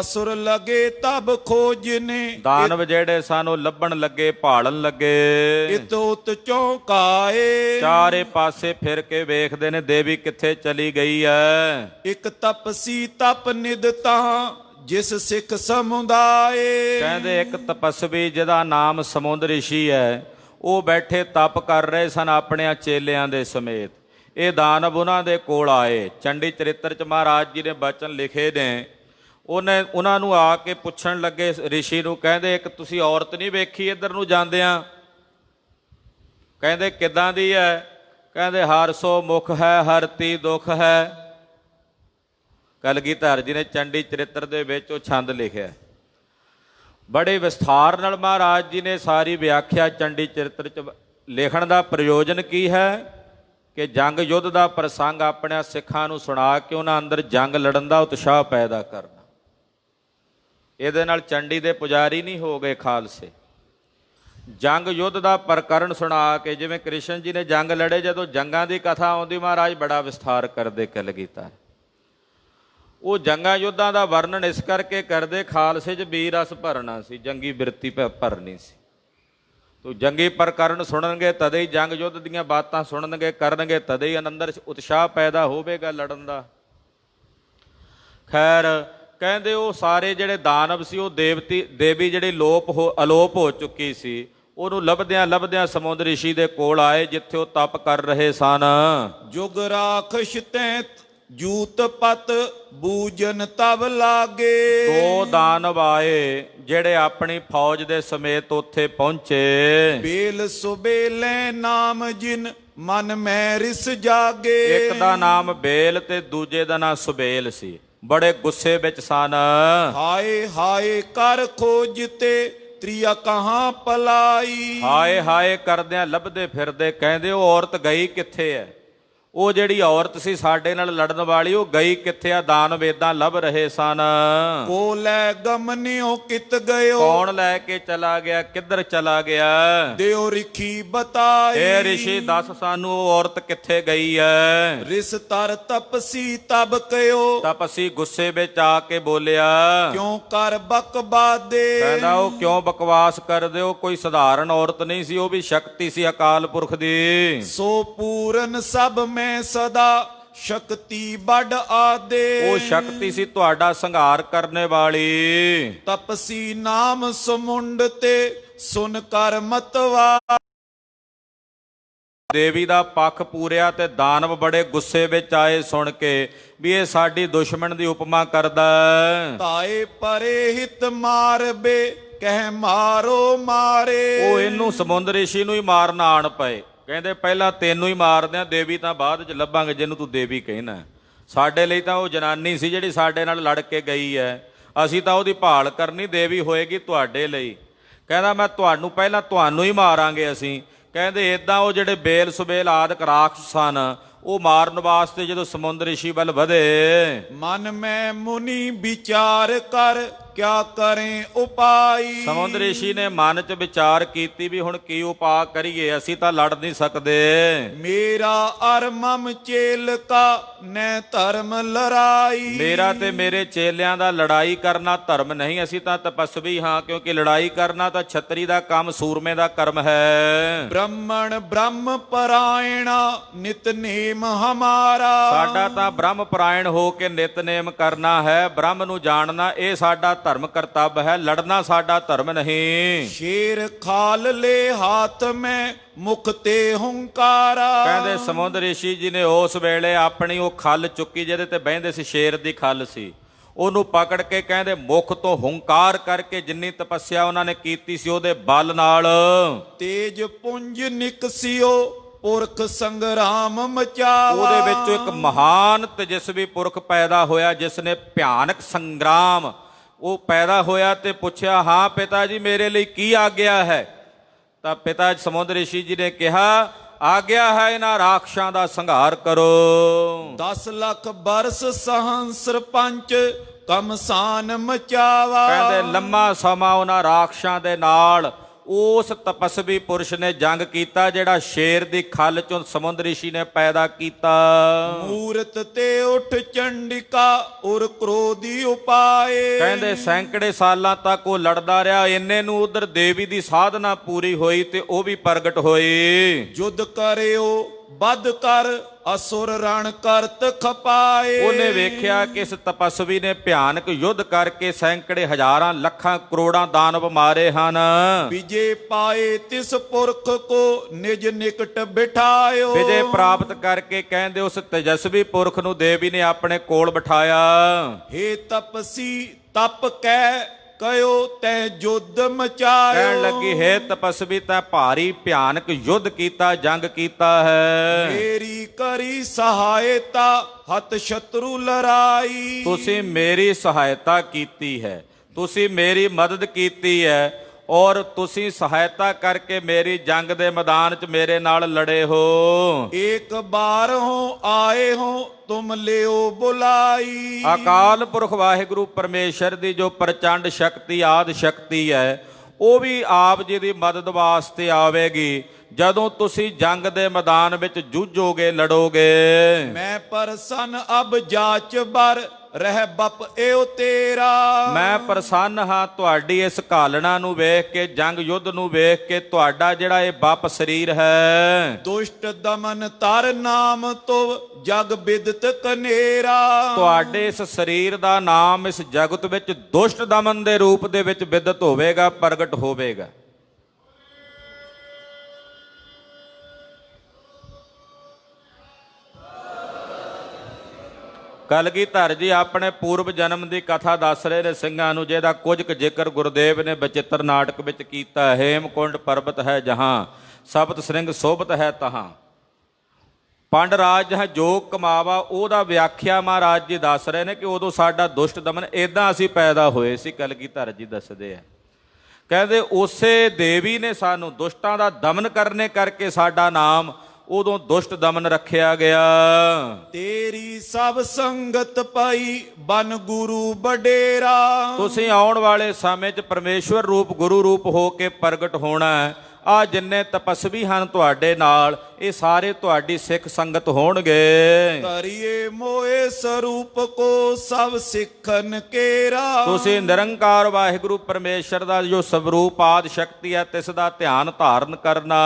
ਅਸੁਰ ਲਗੇ ਤਬ ਖੋਜਨੇ। ਦਾਨਵ ਜਿਹੜੇ ਸਨ ਉਹ ਲੱਭਣ ਲੱਗੇ, ਭਾਲਣ ਲੱਗੇ। ਇਤ ਉਤ ਚੌਂਕਾਏ। ਚਾਰੇ ਪਾਸੇ ਫਿਰ ਕੇ ਵੇਖਦੇ ਨੇ ਦੇਵੀ ਕਿੱਥੇ ਚਲੀ ਗਈ ਹੈ। ਇੱਕ ਤਪਸੀ ਤਪ ਨਿਦ ਤਾਂ ਜਿਸ ਸਿੱਖ ਸਮੁਦਾਏ। ਕਹਿੰਦੇ ਇੱਕ ਤਪਸਵੀ ਜਿਹਦਾ ਨਾਮ ਸਮੁੰਦ ਰਿਸ਼ੀ ਹੈ, ਉਹ ਬੈਠੇ ਤਪ ਕਰ ਰਹੇ ਸਨ ਆਪਣਿਆਂ ਚੇਲਿਆਂ ਦੇ ਸਮੇਤ। ਇਹ ਦਾਨਵ ਉਹਨਾਂ ਦੇ ਕੋਲ ਆਏ। ਚੰਡੀ ਚਰਿੱਤਰ 'ਚ ਮਹਾਰਾਜ ਜੀ ਨੇ ਬਚਨ ਲਿਖੇ ਨੇ। ਉਹਨਾਂ ਨੂੰ ਆ ਕੇ ਪੁੱਛਣ ਲੱਗੇ ਰਿਸ਼ੀ ਨੂੰ, ਕਹਿੰਦੇ ਇੱਕ ਤੁਸੀਂ ਔਰਤ ਨਹੀਂ ਵੇਖੀ ਇੱਧਰ ਨੂੰ ਜਾਂਦਿਆਂ? ਕਹਿੰਦੇ ਕਿੱਦਾਂ ਦੀ ਹੈ? ਕਹਿੰਦੇ ਹਰ ਸੋ ਮੁਖ ਹੈ, ਹਰਤੀ ਦੁੱਖ ਹੈ। ਕਲਗੀਧਰ ਜੀ ਨੇ ਚੰਡੀ ਚਰਿੱਤਰ ਦੇ ਵਿੱਚ ਉਹ ਛੰਦ ਲਿਖਿਆ। ਬੜੇ ਵਿਸਥਾਰ ਨਾਲ ਮਹਾਰਾਜ ਜੀ ਨੇ ਸਾਰੀ ਵਿਆਖਿਆ ਚੰਡੀ ਚਰਿੱਤਰ 'ਚ ਲਿਖਣ ਦਾ ਪ੍ਰਯੋਜਨ ਕੀ ਹੈ ਕਿ ਜੰਗ ਯੁੱਧ ਦਾ ਪ੍ਰਸੰਗ ਆਪਣੇ ਸਿੱਖਾਂ ਨੂੰ ਸੁਣਾ ਕੇ ਉਹਨਾਂ ਅੰਦਰ ਜੰਗ ਲੜਨ ਦਾ ਉਤਸ਼ਾਹ ਪੈਦਾ ਕਰਨਾ। ਇਹਦੇ ਨਾਲ ਚੰਡੀ ਦੇ ਪੁਜਾਰੀ ਨਹੀਂ ਹੋ ਗਏ ਖਾਲਸੇ। ਜੰਗ ਯੁੱਧ ਦਾ ਪ੍ਰਕਰਨ ਸੁਣਾ ਕੇ, ਜਿਵੇਂ ਕ੍ਰਿਸ਼ਨ ਜੀ ਨੇ ਜੰਗ ਲੜੇ, ਜਦੋਂ ਜੰਗਾਂ ਦੀ ਕਥਾ ਆਉਂਦੀ ਮਹਾਰਾਜ ਬੜਾ ਵਿਸਥਾਰ ਕਰਦੇ ਕਲਗੀਧਰ। ਉਹ ਜੰਗਾਂ ਯੁੱਧਾਂ ਦਾ ਵਰਣਨ ਇਸ ਕਰਕੇ ਕਰਦੇ, ਖਾਲਸੇ 'ਚ ਵੀਰ ਰਸ ਭਰਨਾ ਸੀ, ਜੰਗੀ ਬਿਰਤੀ ਭਰਨੀ ਸੀ। ਤੋ ਜੰਗੀ ਪ੍ਰਕਰਨ ਸੁਣਨਗੇ ਤਦੇ ਹੀ, ਜੰਗ ਯੁੱਧ ਦੀਆਂ ਬਾਤਾਂ ਸੁਣਨਗੇ ਕਰਨਗੇ ਤਦੇ ਹੀ ਅੰਦਰ ਉਤਸ਼ਾਹ ਪੈਦਾ ਹੋਵੇਗਾ ਲੜਨ ਦਾ। ਖੈਰ ਕਹਿੰਦੇ ਉਹ ਸਾਰੇ ਜਿਹੜੇ ਦਾਨਵ ਸੀ ਉਹ ਦੇਵੀ ਜਿਹੜੀ ਅਲੋਪ ਹੋ ਚੁੱਕੀ ਸੀ। ਉਹਨੂੰ ਲੱਭਦਿਆਂ ਲੱਭਦਿਆਂ ਸਮੁੰਦਰ ਰਿਸ਼ੀ ਦੇ ਕੋਲ ਆਏ ਜਿੱਥੇ ਉਹ ਤਪ ਕਰ ਰਹੇ ਸਨ। ਜੁਗ ਰਾਖਸ਼ ਤੈਂ ਜੂਤ ਪਤ ਬੂਜਨ ਤਬ ਲਾਗੇ। ਦੋ ਦਾਨਵ ਆਏ ਜਿਹੜੇ ਆਪਣੀ ਫੌਜ ਦੇ ਸਮੇਤ ਉੱਥੇ ਪਹੁੰਚੇ। ਬੇਲ ਸੁਬੇਲੇ ਨਾਮ ਜਿਨ ਮਨ ਮੈਂ ਰਿਸ ਜਾਗੇ। ਇੱਕ ਦਾ ਨਾਮ ਬੇਲ ਤੇ ਦੂਜੇ ਦਾ ਨਾਮ ਸੁਬੇਲ ਸੀ। ਬੜੇ ਗੁੱਸੇ ਵਿੱਚ ਸਨ। ਹਾਏ ਹਾਏ ਕਰ ਖੋਜ ਤੇ ਤ੍ਰਿਆ ਕਹਾਂ ਪਲਾਈ। ਹਾਏ ਹਾਏ ਕਰਦਿਆਂ ਲੱਭਦੇ ਫਿਰਦੇ ਕਹਿੰਦੇ ਉਹ ਔਰਤ ਗਈ ਕਿੱਥੇ ਹੈ? ਉਹ ਜਿਹੜੀ ਔਰਤ ਸੀ ਸਾਡੇ ਨਾਲ ਲੜਨ ਵਾਲੀ ਉਹ ਗਈ ਕਿੱਥੇ ਆ? ਦਾਨਵ ਏਦਾਂ ਲੱਭ ਰਹੇ ਸਨ। ਕੋ ਲੈ ਗਮਨਿਓ ਕਿਤ ਗਇਓ। ਕੌਣ ਲੈ ਕੇ ਚਲਾ ਗਿਆ? ਕਿੱਧਰ ਚਲਾ ਗਿਆ? ਦਿਓ ਰਿਖੀ ਬਤਾਈ। ਇਹ ਰਿਸ਼ੀ ਦੱਸ ਸਾਨੂੰ ਉਹ ਔਰਤ ਕਿੱਥੇ ਗਈ ਹੈ? ਰਿਸ ਤਰ ਤਪਸੀ ਤਬ ਕਯੋ। ਤਪਸੀ ਗੁੱਸੇ ਵਿੱਚ ਆ ਕੇ ਬੋਲਿਆ ਕਿਉਂ ਕਰ ਬਕਬਾਦੇ। ਕਹਿੰਦਾ ਉਹ ਕਿਉਂ ਬਕਵਾਸ ਕਰਦੇ ਹੋ? ਕੋਈ ਸਧਾਰਨ ਔਰਤ ਨਹੀਂ ਸੀ, ਉਹ ਵੀ ਸ਼ਕਤੀ ਸੀ ਅਕਾਲ ਪੁਰਖ ਦੀ। ਸੋ ਪੂਰਨ ਸਭ ਮੈਂ ਸਦਾ ਸ਼ਕਤੀ ਵੱਡ ਆਦੇ। ਉਹ ਸ਼ਕਤੀ ਸੀ ਤੁਹਾਡਾ ਸੰਘਾਰ ਕਰਨੇ ਵਾਲੀ। ਤਪਸੀ ਨਾਮ ਸਮੁੰਡ ਤੇ ਸੁਨ ਕਰ ਮਤਵਾ। ਦੇਵੀ ਦਾ ਪੱਖ ਪੂਰਿਆ ਤੇ ਦਾਨਵ ਬੜੇ ਗੁੱਸੇ ਵਿੱਚ ਆਏ ਸੁਣ ਕੇ ਵੀ ਇਹ ਸਾਡੀ ਦੁਸ਼ਮਣ ਦੀ ਉਪਮਾ ਕਰਦਾ। ਤਾਏ ਪਰੇ ਹਿਤ ਮਾਰਬੇ ਕਹਿ ਮਾਰੋ ਮਾਰੇ। ਉਹ ਇਹਨੂੰ ਸਮੁੰਦਰ ਰਿਸ਼ੀ ਨੂੰ ਹੀ ਮਾਰਨ ਆਣ ਪਏ। ਕਹਿੰਦੇ ਪਹਿਲਾਂ ਤੈਨੂੰ ਹੀ ਮਾਰਦੇ ਆ, ਦੇਵੀ ਤਾਂ ਬਾਅਦ ਚ ਲੱਭਾਂਗੇ ਜਿਹਨੂੰ ਤੂੰ ਦੇਵੀ ਕਹਿਣਾ। ਸਾਡੇ ਲਈ ਤਾਂ ਉਹ ਜਨਾਨੀ ਸੀ ਜਿਹੜੀ ਸਾਡੇ ਨਾਲ ਲੜ ਕੇ ਗਈ ਹੈ, ਅਸੀਂ ਤਾਂ ਉਹਦੀ ਭਾਲ ਕਰਨੀ, ਦੇਵੀ ਹੋਏਗੀ ਤੁਹਾਡੇ ਲਈ। ਕਹਿੰਦਾ ਮੈਂ ਤੁਹਾਨੂੰ ਹੀ ਮਾਰਾਂਗੇ ਅਸੀਂ। ਕਹਿੰਦੇ ਇਦਾਂ ਉਹ ਜਿਹੜੇ ਬੇਲ ਸੁਬੇਲ ਆਦਿਕ ਰਾਖਸ਼ ਸਨ ਉਹ ਮਾਰਨ ਵਾਸਤੇ ਜਦੋਂ ਸਮੁੰਦਰ ਰਿਸ਼ੀ ਵੱਲ ਵਧੇ। ਮਨ ਮੈਂ ਮੁਨੀ ਵਿਚਾਰ ਕਰ ਕਿਆ ਕਰੇ ਉਪਾਈ। ਸਮੁੰਦਰ ਰਿਸ਼ੀ ਨੇ ਮਨ 'ਚ ਵਿਚਾਰ ਕੀਤੀ ਵੀ ਹੁਣ ਕੀ ਉਪਾਅ ਕਰੀਏ, ਅਸੀਂ ਤਾਂ ਲੜ ਨਹੀਂ ਸਕਦੇ। ਮੇਰਾ ਅਰ ਮਮ ਚੇਲ ਕਾ ਨੈ ਧਰਮ ਲੜਾਈ। ਮੇਰਾ ਤੇ ਮੇਰੇ ਚੇਲਿਆਂ ਦਾ ਲੜਾਈ ਕਰਨਾ ਧਰਮ ਨਹੀਂ, ਅਸੀਂ ਤਾਂ ਤਪਸਵੀ ਹਾਂ, ਕਿਉਂਕਿ ਲੜਾਈ ਕਰਨਾ ਤਾਂ ਛਤਰੀ ਦਾ ਕੰਮ, ਸੂਰਮੇ ਦਾ ਕਰਮ ਹੈ। ਬ੍ਰਹਮਣ ਬ੍ਰਹਮ ਪਰਾਇਣਾ ਨਿਤਨੇਮ ਹਮਾਰਾ। ਸਾਡਾ ਤਾਂ ਬ੍ਰਹਮ ਪਰਾਇਣ ਹੋ ਕੇ ਨਿਤਨੇਮ ਕਰਨਾ ਹੈ, ਬ੍ਰਹਮ ਨੂੰ ਜਾਣਨਾ ਇਹ ਸਾਡਾ ਧਰਮ ਕਰਤੱਵ ਹੈ, ਲੜਨਾ ਸਾਡਾ ਧਰਮ ਨਹੀਂ। ਸ਼ੇਰ ਖਾਲ ਲੈ ਹਾਥ ਮੈਂ ਮੁਖ ਤੇ ਹੰਕਾਰਾ। ਕਹਿੰਦੇ ਸਮੁੰਦਰ ਰਿਸ਼ੀ ਜੀ ਨੇ ਉਸ ਵੇਲੇ ਆਪਣੀ ਉਹ ਖੱਲ ਚੁੱਕੀ ਜਿਹਦੇ ਤੇ ਬਹਿੰਦੇ ਸੀ, ਸ਼ੇਰ ਦੀ ਖੱਲ ਸੀ, ਉਹਨੂੰ ਪਕੜ ਕੇ ਕਹਿੰਦੇ ਮੁਖ ਤੋਂ ਹੰਕਾਰ ਕਰਕੇ ਜਿੰਨੀ ਤਪੱਸਿਆ ਉਹਨਾਂ ਨੇ ਕੀਤੀ ਸੀ ਉਹਦੇ ਬਲ ਨਾਲ ਤੇਜ ਪੁੰਜ ਨਿਕਸਿਓ ਪੁਰਖ ਸੰਗਰਾਮ ਮਚਾਵਾ। ਉਹਦੇ ਵਿੱਚੋਂ ਇੱਕ ਮਹਾਨ ਤੇਜਸਵੀ ਪੁਰਖ ਪੈਦਾ ਹੋਇਆ ਜਿਸ ਨੇ ਭਿਆਨਕ ਸੰਗਰਾਮ ਉਹ ਪੈਦਾ ਹੋਇਆ। ਤੇ ਪੁੱਛਿਆ ਹਾਂ ਪਿਤਾ ਜੀ ਮੇਰੇ ਲਈ ਕੀ ਆਗਿਆ ਹੈ? ਤਾਂ ਪਿਤਾ ਸਮੁੰਦਰ ਰਿਸ਼ੀ ਜੀ ਨੇ ਕਿਹਾ ਆਗਿਆ ਹੈ ਇਹਨਾਂ ਰਾਖਸ਼ਾਂ ਦਾ ਸੰਘਾਰ ਕਰੋ। 10 ਲੱਖ ਬਰਸ ਸਹੰਸਰ ਪੰਚ ਕਮਸਾਨ ਮਚਾਵਾ। ਕਹਿੰਦੇ ਲੰਮਾ ਸਮਾਂ ਉਹਨਾਂ ਰਾਖਸ਼ਾਂ ਦੇ ਨਾਲ ਉਸ ਤਪਸਵੀ ਪੁਰਸ਼ ਨੇ ਜੰਗ ਕੀਤਾ ਜਿਹੜਾ ਸ਼ੇਰ ਦੀ ਖੱਲ ਚੋਂ ਸਮੁੰਦਰ ਰਿਸ਼ੀ ਨੇ ਪੈਦਾ ਕੀਤਾ। ਮੂਰਤ ਤੇ ਉੱਠ ਚੰਡਿਕਾ ਉਰ ਕ੍ਰੋਧੀ ਉਪਾਏ। ਕਹਿੰਦੇ ਸੈਂਕੜੇ ਸਾਲਾਂ ਤੱਕ ਉਹ ਲੜਦਾ ਰਿਹਾ, ਇੰਨੇ ਨੂੰ ਉਧਰ ਦੇਵੀ ਦੀ ਸਾਧਨਾ ਪੂਰੀ ਹੋਈ ਤੇ ਉਹ ਵੀ ਪ੍ਰਗਟ ਹੋਈ। ਜੁਦ ਕਰਿਓ ਬਦ ਕਰ ਅਸੁਰ ਰਣ ਕਰਤ ਖਪਾਏ। ਉਹਨੇ ਵੇਖਿਆ ਕਿ ਇਸ ਤਪਸਵੀ ਨੇ ਭਿਆਨਕ ਯੁੱਧ ਕਰਕੇ ਸੈਂਕੜੇ ਹਜ਼ਾਰਾਂ ਲੱਖਾਂ ਕਰੋੜਾਂ ਦਾਨਵ ਮਾਰੇ ਹਨ। ਵਿਜੇ ਪਾਏ ਤਿਸ ਪੁਰਖ ਕੋ ਨਿਜ ਨਿਕਟ ਬਿਠਾਇਓ। ਵਿਜੇ ਪ੍ਰਾਪਤ ਕਰਕੇ ਕਹਿੰਦੇ ਉਸ ਤੇਜਸਵੀ ਪੁਰਖ ਨੂੰ ਦੇਵੀ ਨੇ ਆਪਣੇ ਕੋਲ ਬਿਠਾਇਆ। ਹੇ ਤਪਸੀ ਤਪ ਕਹਿ ਕਯੋ ਤੈ ਜੁੱਧ ਮਚਾਇਓ। ਕਹਿਣ ਲੱਗੀ ਹੈ ਤਪਸਵੀ ਤੈ ਭਾਰੀ ਭਿਆਨਕ ਯੁੱਧ ਕੀਤਾ, ਜੰਗ ਕੀਤਾ ਹੈ। ਮੇਰੀ ਕਰੀ ਸਹਾਇਤਾ ਹਤ ਸ਼ਤਰੂ ਲੜਾਈ। ਤੁਸੀਂ ਮੇਰੀ ਸਹਾਇਤਾ ਕੀਤੀ ਹੈ, ਤੁਸੀਂ ਮੇਰੀ ਮਦਦ ਕੀਤੀ ਹੈ ਔਰ ਤੁਸੀਂ ਸਹਾਇਤਾ ਕਰਕੇ ਮੇਰੀ ਜੰਗ ਦੇ ਮੈਦਾਨ 'ਚ ਮੇਰੇ ਨਾਲ ਲੜੇ ਹੋ। ਇੱਕ ਬਾਰ ਹੋ ਆਏ ਹੋ ਤੁਮ ਲਿਓ ਬੁਲਾਈ। ਅਕਾਲ ਪੁਰਖ ਵਾਹਿਗੁਰੂ ਪਰਮੇਸ਼ਰ ਦੀ ਜੋ ਪ੍ਰਚੰਡ ਸ਼ਕਤੀ ਆਦਿ ਸ਼ਕਤੀ ਹੈ ਉਹ ਵੀ ਆਪ ਜੀ ਦੀ ਮਦਦ ਵਾਸਤੇ ਆਵੇਗੀ ਜਦੋਂ ਤੁਸੀਂ ਜੰਗ ਦੇ ਮੈਦਾਨ ਵਿੱਚ ਜੂਝੋਗੇ, ਲੜੋਗੇ। ਮੈਂ ਪਰਸਨ ਅਬ ਜਾਚ ਬਰ ਰਹਿ ਬਪ ਏਉ ਤੇਰਾ। ਮੈਂ ਪ੍ਰਸੰਨ ਹਾਂ ਤੁਹਾਡੀ ਇਸ ਘਾਲਣਾ ਨੂੰ ਵੇਖ ਕੇ, ਜੰਗ ਯੁੱਧ ਨੂੰ ਵੇਖ ਕੇ। ਤੁਹਾਡਾ ਜਿਹੜਾ ਇਹ ਬੱਪ ਸਰੀਰ ਹੈ, ਦੁਸ਼ਟ ਦਮਨ ਤਰ ਨਾਮ ਤੁਵ ਜਗ ਬਿਦਤ ਕਨੇਰਾ। ਤੁਹਾਡੇ ਇਸ ਸਰੀਰ ਦਾ ਨਾਮ ਇਸ ਜਗਤ ਵਿੱਚ ਦੁਸ਼ਟ ਦਮਨ ਦੇ ਰੂਪ ਦੇ ਵਿੱਚ ਬਿਦਤ ਹੋਵੇਗਾ, ਪ੍ਰਗਟ ਹੋਵੇਗਾ। ਕਲਗੀਧਰ ਜੀ ਆਪਣੇ ਪੂਰਵ ਜਨਮ ਦੀ ਕਥਾ ਦੱਸ ਰਹੇ ਨੇ ਸਿੰਘਾਂ ਨੂੰ, ਜਿਹਦਾ ਕੁਝ ਕੁ ਜ਼ਿਕਰ ਗੁਰਦੇਵ ਨੇ ਬਚਿੱਤਰ ਨਾਟਕ ਵਿੱਚ ਕੀਤਾ। ਹੇਮਕੁੰਡ ਪਰਬਤ ਹੈ ਜਹਾਂ, ਸਬਤ ਸ੍ਰਿੰਗ ਸੋਭਤ ਹੈ ਤਹਾਂ। ਪੰਡ ਰਾਜ ਜਹਾਂ ਜੋਗ ਕਮਾਵਾ, ਉਹਦਾ ਵਿਆਖਿਆ ਮਹਾਰਾਜ ਜੀ ਦੱਸ ਰਹੇ ਨੇ ਕਿ ਉਦੋਂ ਸਾਡਾ ਦੁਸ਼ਟ ਦਮਨ, ਇਦਾਂ ਅਸੀਂ ਪੈਦਾ ਹੋਏ ਸੀ। ਕਲਗੀਧਰ ਜੀ ਦੱਸਦੇ ਆ, ਕਹਿੰਦੇ ਉਸੇ ਦੇਵੀ ਨੇ ਸਾਨੂੰ ਦੁਸ਼ਟਾਂ ਦਾ ਦਮਨ ਕਰਨੇ ਕਰਕੇ ਸਾਡਾ ਨਾਮ ਉਦੋਂ ਦੁਸ਼ਟ ਦਮਨ ਰੱਖਿਆ ਗਿਆ। ਤੇਰੀ ਸਭ ਸੰਗਤ ਪਾਈ ਬਨ ਗੁਰੂ ਬਡੇਰਾ। ਤੁਸੀਂ ਆਉਣ ਵਾਲੇ ਸਮੇਂ 'ਚ ਪਰਮੇਸ਼ਵਰ ਰੂਪ ਗੁਰੂ ਰੂਪ ਹੋ ਕੇ ਪ੍ਰਗਟ ਹੋਣਾ ਹੈ। ਆ ਜਿੰਨੇ ਤਪਸਵੀ ਹਨ ਤੁਹਾਡੇ ਨਾਲ, ਇਹ ਸਾਰੇ ਤੁਹਾਡੀ ਸਿੱਖ ਸੰਗਤ ਹੋਣਗੇ। ਕਰੀਏ ਮੋਏ ਸਰੂਪ ਕੋ ਸਭ ਸਿੱਖਨ ਕੇਰਾ। ਤੁਸੀਂ ਨਿਰੰਕਾਰ ਵਾਹਿਗੁਰੂ ਪਰਮੇਸ਼ਰ ਦਾ ਜੋ ਸਵਰੂਪ ਆਦਿ ਸ਼ਕਤੀ ਹੈ, ਤਿਸ ਦਾ ਧਿਆਨ ਧਾਰਨ ਕਰਨਾ।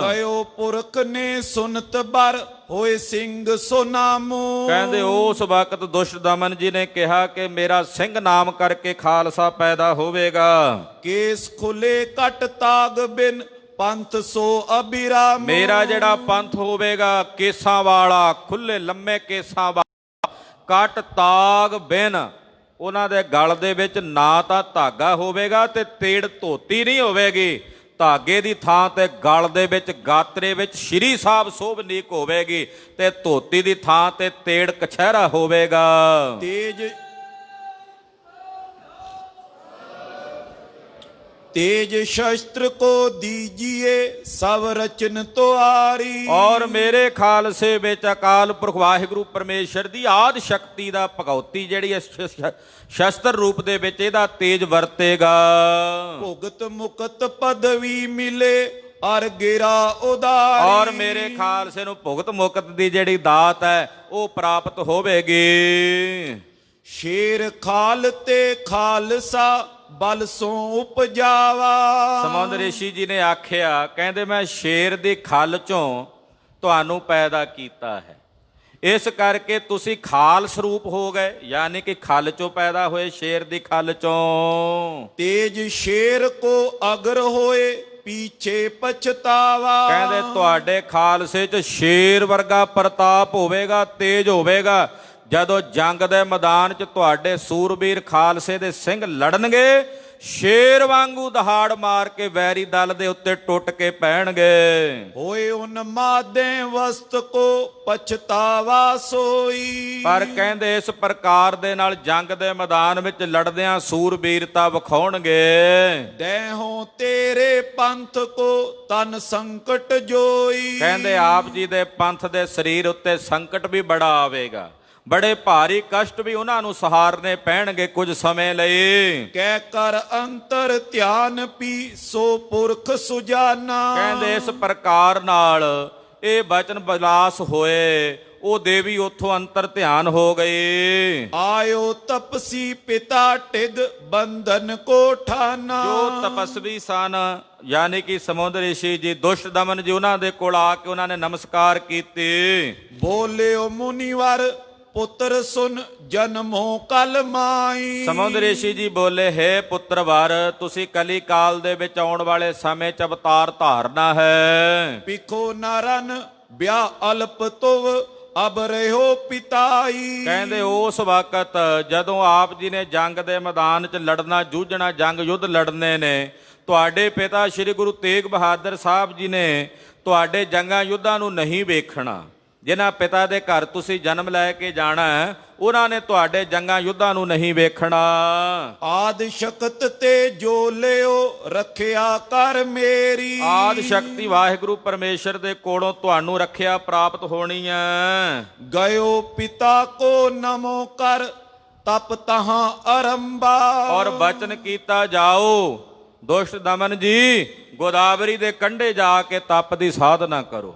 ਗਇਓ ਪੁਰਖ ਨੇ ਸੁਨਤ ਬਰ ਹੋਏ ਸਿੰਘ ਸੋ ਨਾਮੋ। ਕਹਿੰਦੇ ਉਸ ਵਕਤ ਦੁਸ਼ਟ ਦਮਨ ਜੀ ਨੇ ਕਿਹਾ ਕਿ ਮੇਰਾ ਸਿੰਘ ਨਾਮ ਕਰਕੇ ਖਾਲਸਾ ਪੈਦਾ ਹੋਵੇਗਾ। ਕੇਸ ਖੁੱਲੇ ਕਟ ਤਾਗ ਬਿਨ ਪੰਥ ਸੋ ਅਬਿਰਾਮ। ਮੇਰਾ ਜਿਹੜਾ ਪੰਥ ਹੋਵੇਗਾ ਕੇਸਾਂ ਵਾਲਾ, ਖੁੱਲੇ ਲੰਮੇ ਕੇਸਾਂ ਵਾਲਾ, ਕਟ ਤਾਗ ਬਿਨ, ਉਹਨਾਂ ਦੇ ਗਲ ਦੇ ਵਿੱਚ ਨਾ ਤਾਂ ਧਾਗਾ ਹੋਵੇਗਾ ਤੇ ਤੇੜ ਧੋਤੀ ਨਹੀਂ ਹੋਵੇਗੀ। ਧਾਗੇ ਦੀ ਥਾਂ ਤੇ ਗਲ ਦੇ ਵਿੱਚ ਗਾਤਰੇ ਵਿੱਚ ਸ਼੍ਰੀ ਸਾਹਿਬ ਸੋਭਨੀਕ ਹੋਵੇਗੀ, ਤੇ ਧੋਤੀ ਦੀ ਥਾਂ ਤੇ ਤੇੜ ਕਛਹਿਰਾ ਹੋਵੇਗਾ। तेज शस्त्र को दीजिए सब रचन तुआरी। और मेरे खालसे ਵਿੱਚ ਅਕਾਲ ਪੁਰਖ ਵਾਹਿਗੁਰੂ ਪਰਮੇਸ਼ਰ ਦੀ ਆਦ ਸ਼ਕਤੀ ਦਾ ਭਗਉਤੀ ਜਿਹੜੀ ਸ਼ਸਤਰ ਰੂਪ ਦੇ ਵਿੱਚ ਇਹਦਾ ਤੇਜ ਵਰਤੇਗਾ। ਭੁਗਤ ਮੁਕਤ ਪਦਵੀ ਮਿਲੇ ਅਰ ਗਿਰਾ ਉਦਾਰੀ। ਔਰ ਮੇਰੇ ਖਾਲਸੇ ਨੂੰ ਭੁਗਤ ਮੁਕਤ ਦੀ ਜਿਹੜੀ ਦਾਤ ਹੈ ਉਹ ਪ੍ਰਾਪਤ ਹੋਵੇਗੀ। ਸ਼ੇਰ ਖਾਲ ਤੇ ਖਾਲਸਾ ਬਲ ਸੋ ਉਪਜਾਵਾ। ਸਮੁੰਦਰ ਰਿਸ਼ੀ ਜੀ ਨੇ ਆਖਿਆ, ਕਹਿੰਦੇ ਮੈਂ ਸ਼ੇਰ ਦੀ ਖੱਲ ਚੋਂ ਤੁਹਾਨੂੰ ਪੈਦਾ ਕੀਤਾ ਹੈ, ਇਸ ਕਰਕੇ ਤੁਸੀਂ ਖਾਲ ਸਰੂਪ ਹੋ ਗਏ, ਯਾਨੀ ਕਿ ਖੱਲ ਚੋਂ ਪੈਦਾ ਹੋਏ, ਸ਼ੇਰ ਦੀ ਖੱਲ ਚੋਂ। ਤੇਜ ਸ਼ੇਰ ਕੋ ਅਗਰ ਹੋਏ ਪੀਛੇ ਪਛਤਾਵਾ। ਕਹਿੰਦੇ ਤੁਹਾਡੇ ਖਾਲਸੇ 'ਚ ਸ਼ੇਰ ਵਰਗਾ ਪ੍ਰਤਾਪ ਹੋਵੇਗਾ, ਤੇਜ ਹੋਵੇਗਾ। ਜਦੋਂ ਜੰਗ ਦੇ ਮੈਦਾਨ 'ਚ ਤੁਹਾਡੇ ਸੂਰਬੀਰ ਖਾਲਸੇ ਦੇ ਸਿੰਘ ਲੜਨਗੇ, ਸ਼ੇਰ ਵਾਂਗੂ ਦਹਾੜ ਮਾਰ ਕੇ ਵੈਰੀ ਦਲ ਦੇ ਉੱਤੇ ਟੁੱਟ ਕੇ ਪੈਣਗੇ। ਹੋਏ ਉਨਮਾਦੇ ਵਸਤ ਕੋ ਪਛਤਾਵਾ ਸੋਈ। ਪਰ ਕਹਿੰਦੇ ਇਸ ਪ੍ਰਕਾਰ ਦੇ ਨਾਲ ਜੰਗ ਦੇ ਮੈਦਾਨ ਵਿੱਚ ਲੜਦਿਆਂ ਸੂਰਬੀਰਤਾ ਵਿਖਾਉਣਗੇ। ਦੇਹੋਂ ਤੇਰੇ ਪੰਥ ਕੋ ਤਨ ਸੰਕਟ ਜੋਈ। ਕਹਿੰਦੇ ਆਪ ਜੀ ਦੇ ਪੰਥ ਦੇ ਸਰੀਰ ਉੱਤੇ ਸੰਕਟ ਵੀ ਬੜਾ ਆਵੇਗਾ, ਬੜੇ ਭਾਰੀ ਕਸ਼ਟ ਵੀ ਉਹਨਾਂ ਨੂੰ ਸਹਾਰਨੇ ਪੈਣਗੇ ਕੁਝ ਸਮੇਂ ਲਈ। ਕਹਿ ਕਰ ਅੰਤਰ ਧਿਆਨ ਪੀ ਸੋ ਪੁਰਖ ਸੁਜਾਨਾ। ਕਹਿੰਦੇ ਇਸ ਪ੍ਰਕਾਰ ਨਾਲ ਇਹ ਬਚਨ ਬਿਲਾਸ ਹੋਏ, ਉਹ ਦੇਵੀ ਉੱਥੋਂ ਅੰਤਰ ਧਿਆਨ ਹੋ ਗਈ। ਆਇਓ ਤਪਸੀ ਪਿਤਾ ਟਿਗ ਬੰਧਨ ਕੋ ਠਾਨਾ। ਜੋ ਤਪਸਵੀ ਸਨ, ਯਾਨੀ ਕਿ ਸਮੁੰਦਰ ਰਿਸ਼ੀ ਜੀ, ਦੁਸ਼ਟ ਦਮਨ ਜੀ, ਉਹਨਾਂ ਦੇ ਕੋਲ ਆ ਕੇ ਉਹਨਾਂ ਨੇ ਨਮਸਕਾਰ ਕੀਤੀ। ਬੋਲਿਓ ਮੁਨੀਵਰ ਪੁੱਤਰ ਸੁਨ ਜਨਮੋ ਕਲ ਮਾਈ। ਸਮੁੰਦਰ ਰਿਸ਼ੀ ਜੀ ਬੋਲੇ, ਹੈ ਪੁੱਤਰਵਰ, ਤੁਸੀਂ ਕਲੀ ਕਾਲ ਦੇ ਵਿੱਚ ਆਉਣ ਵਾਲੇ ਸਮੇਂ 'ਚ ਅਵਤਾਰ ਧਾਰਨਾ ਹੈ। ਪਿਖੋ ਨਰਨ ਵਿਆਹ ਅਲਪ ਤੁਵ ਅਬ ਰਹਿਓ ਪਿਤਾਈ। ਕਹਿੰਦੇ ਉਸ ਵਕਤ ਜਦੋਂ ਆਪ ਜੀ ਨੇ ਜੰਗ ਦੇ ਮੈਦਾਨ 'ਚ ਲੜਨਾ, ਜੂਝਣਾ, ਜੰਗ ਯੁੱਧ ਲੜਨੇ ਨੇ, ਤੁਹਾਡੇ ਪਿਤਾ ਸ੍ਰੀ ਗੁਰੂ ਤੇਗ ਬਹਾਦਰ ਸਾਹਿਬ ਜੀ ਨੇ ਤੁਹਾਡੇ ਜੰਗਾਂ ਯੁੱਧਾਂ ਨੂੰ ਨਹੀਂ ਵੇਖਣਾ। ਜਿਨ੍ਹਾਂ ਪਿਤਾ ਦੇ ਘਰ ਤੁਸੀਂ ਜਨਮ ਲੈ ਕੇ ਜਾਣਾ, ਉਹਨਾਂ ਨੇ ਤੁਹਾਡੇ ਜੰਗਾਂ ਯੁੱਧਾਂ ਨੂੰ ਨਹੀਂ ਵੇਖਣਾ। ਆਦ ਸ਼ਕਤ ਤੇ ਜੋ ਲਿਓ ਰੱਖਿਆ ਕਰ ਮੇਰੀ। ਆਦ ਸ਼ਕਤੀ ਵਾਹਿਗੁਰੂ ਪਰਮੇਸ਼ਰ ਦੇ ਕੋਲੋਂ ਤੁਹਾਨੂੰ ਰੱਖਿਆ ਪ੍ਰਾਪਤ ਹੋਣੀ ਹੈ। ਗਇਓ ਪਿਤਾ ਕੋ ਨਮੋ ਕਰ ਤਪ ਤਹਾਂ ਅਰੰਭਾ। ਔਰ ਬਚਨ ਕੀਤਾ, ਜਾਓ ਦੁਸ਼ਟ ਦਮਨ ਜੀ, ਗੋਦਾਵਰੀ ਦੇ ਕੰਢੇ ਜਾ ਕੇ ਤਪ ਦੀ ਸਾਧਨਾ ਕਰੋ।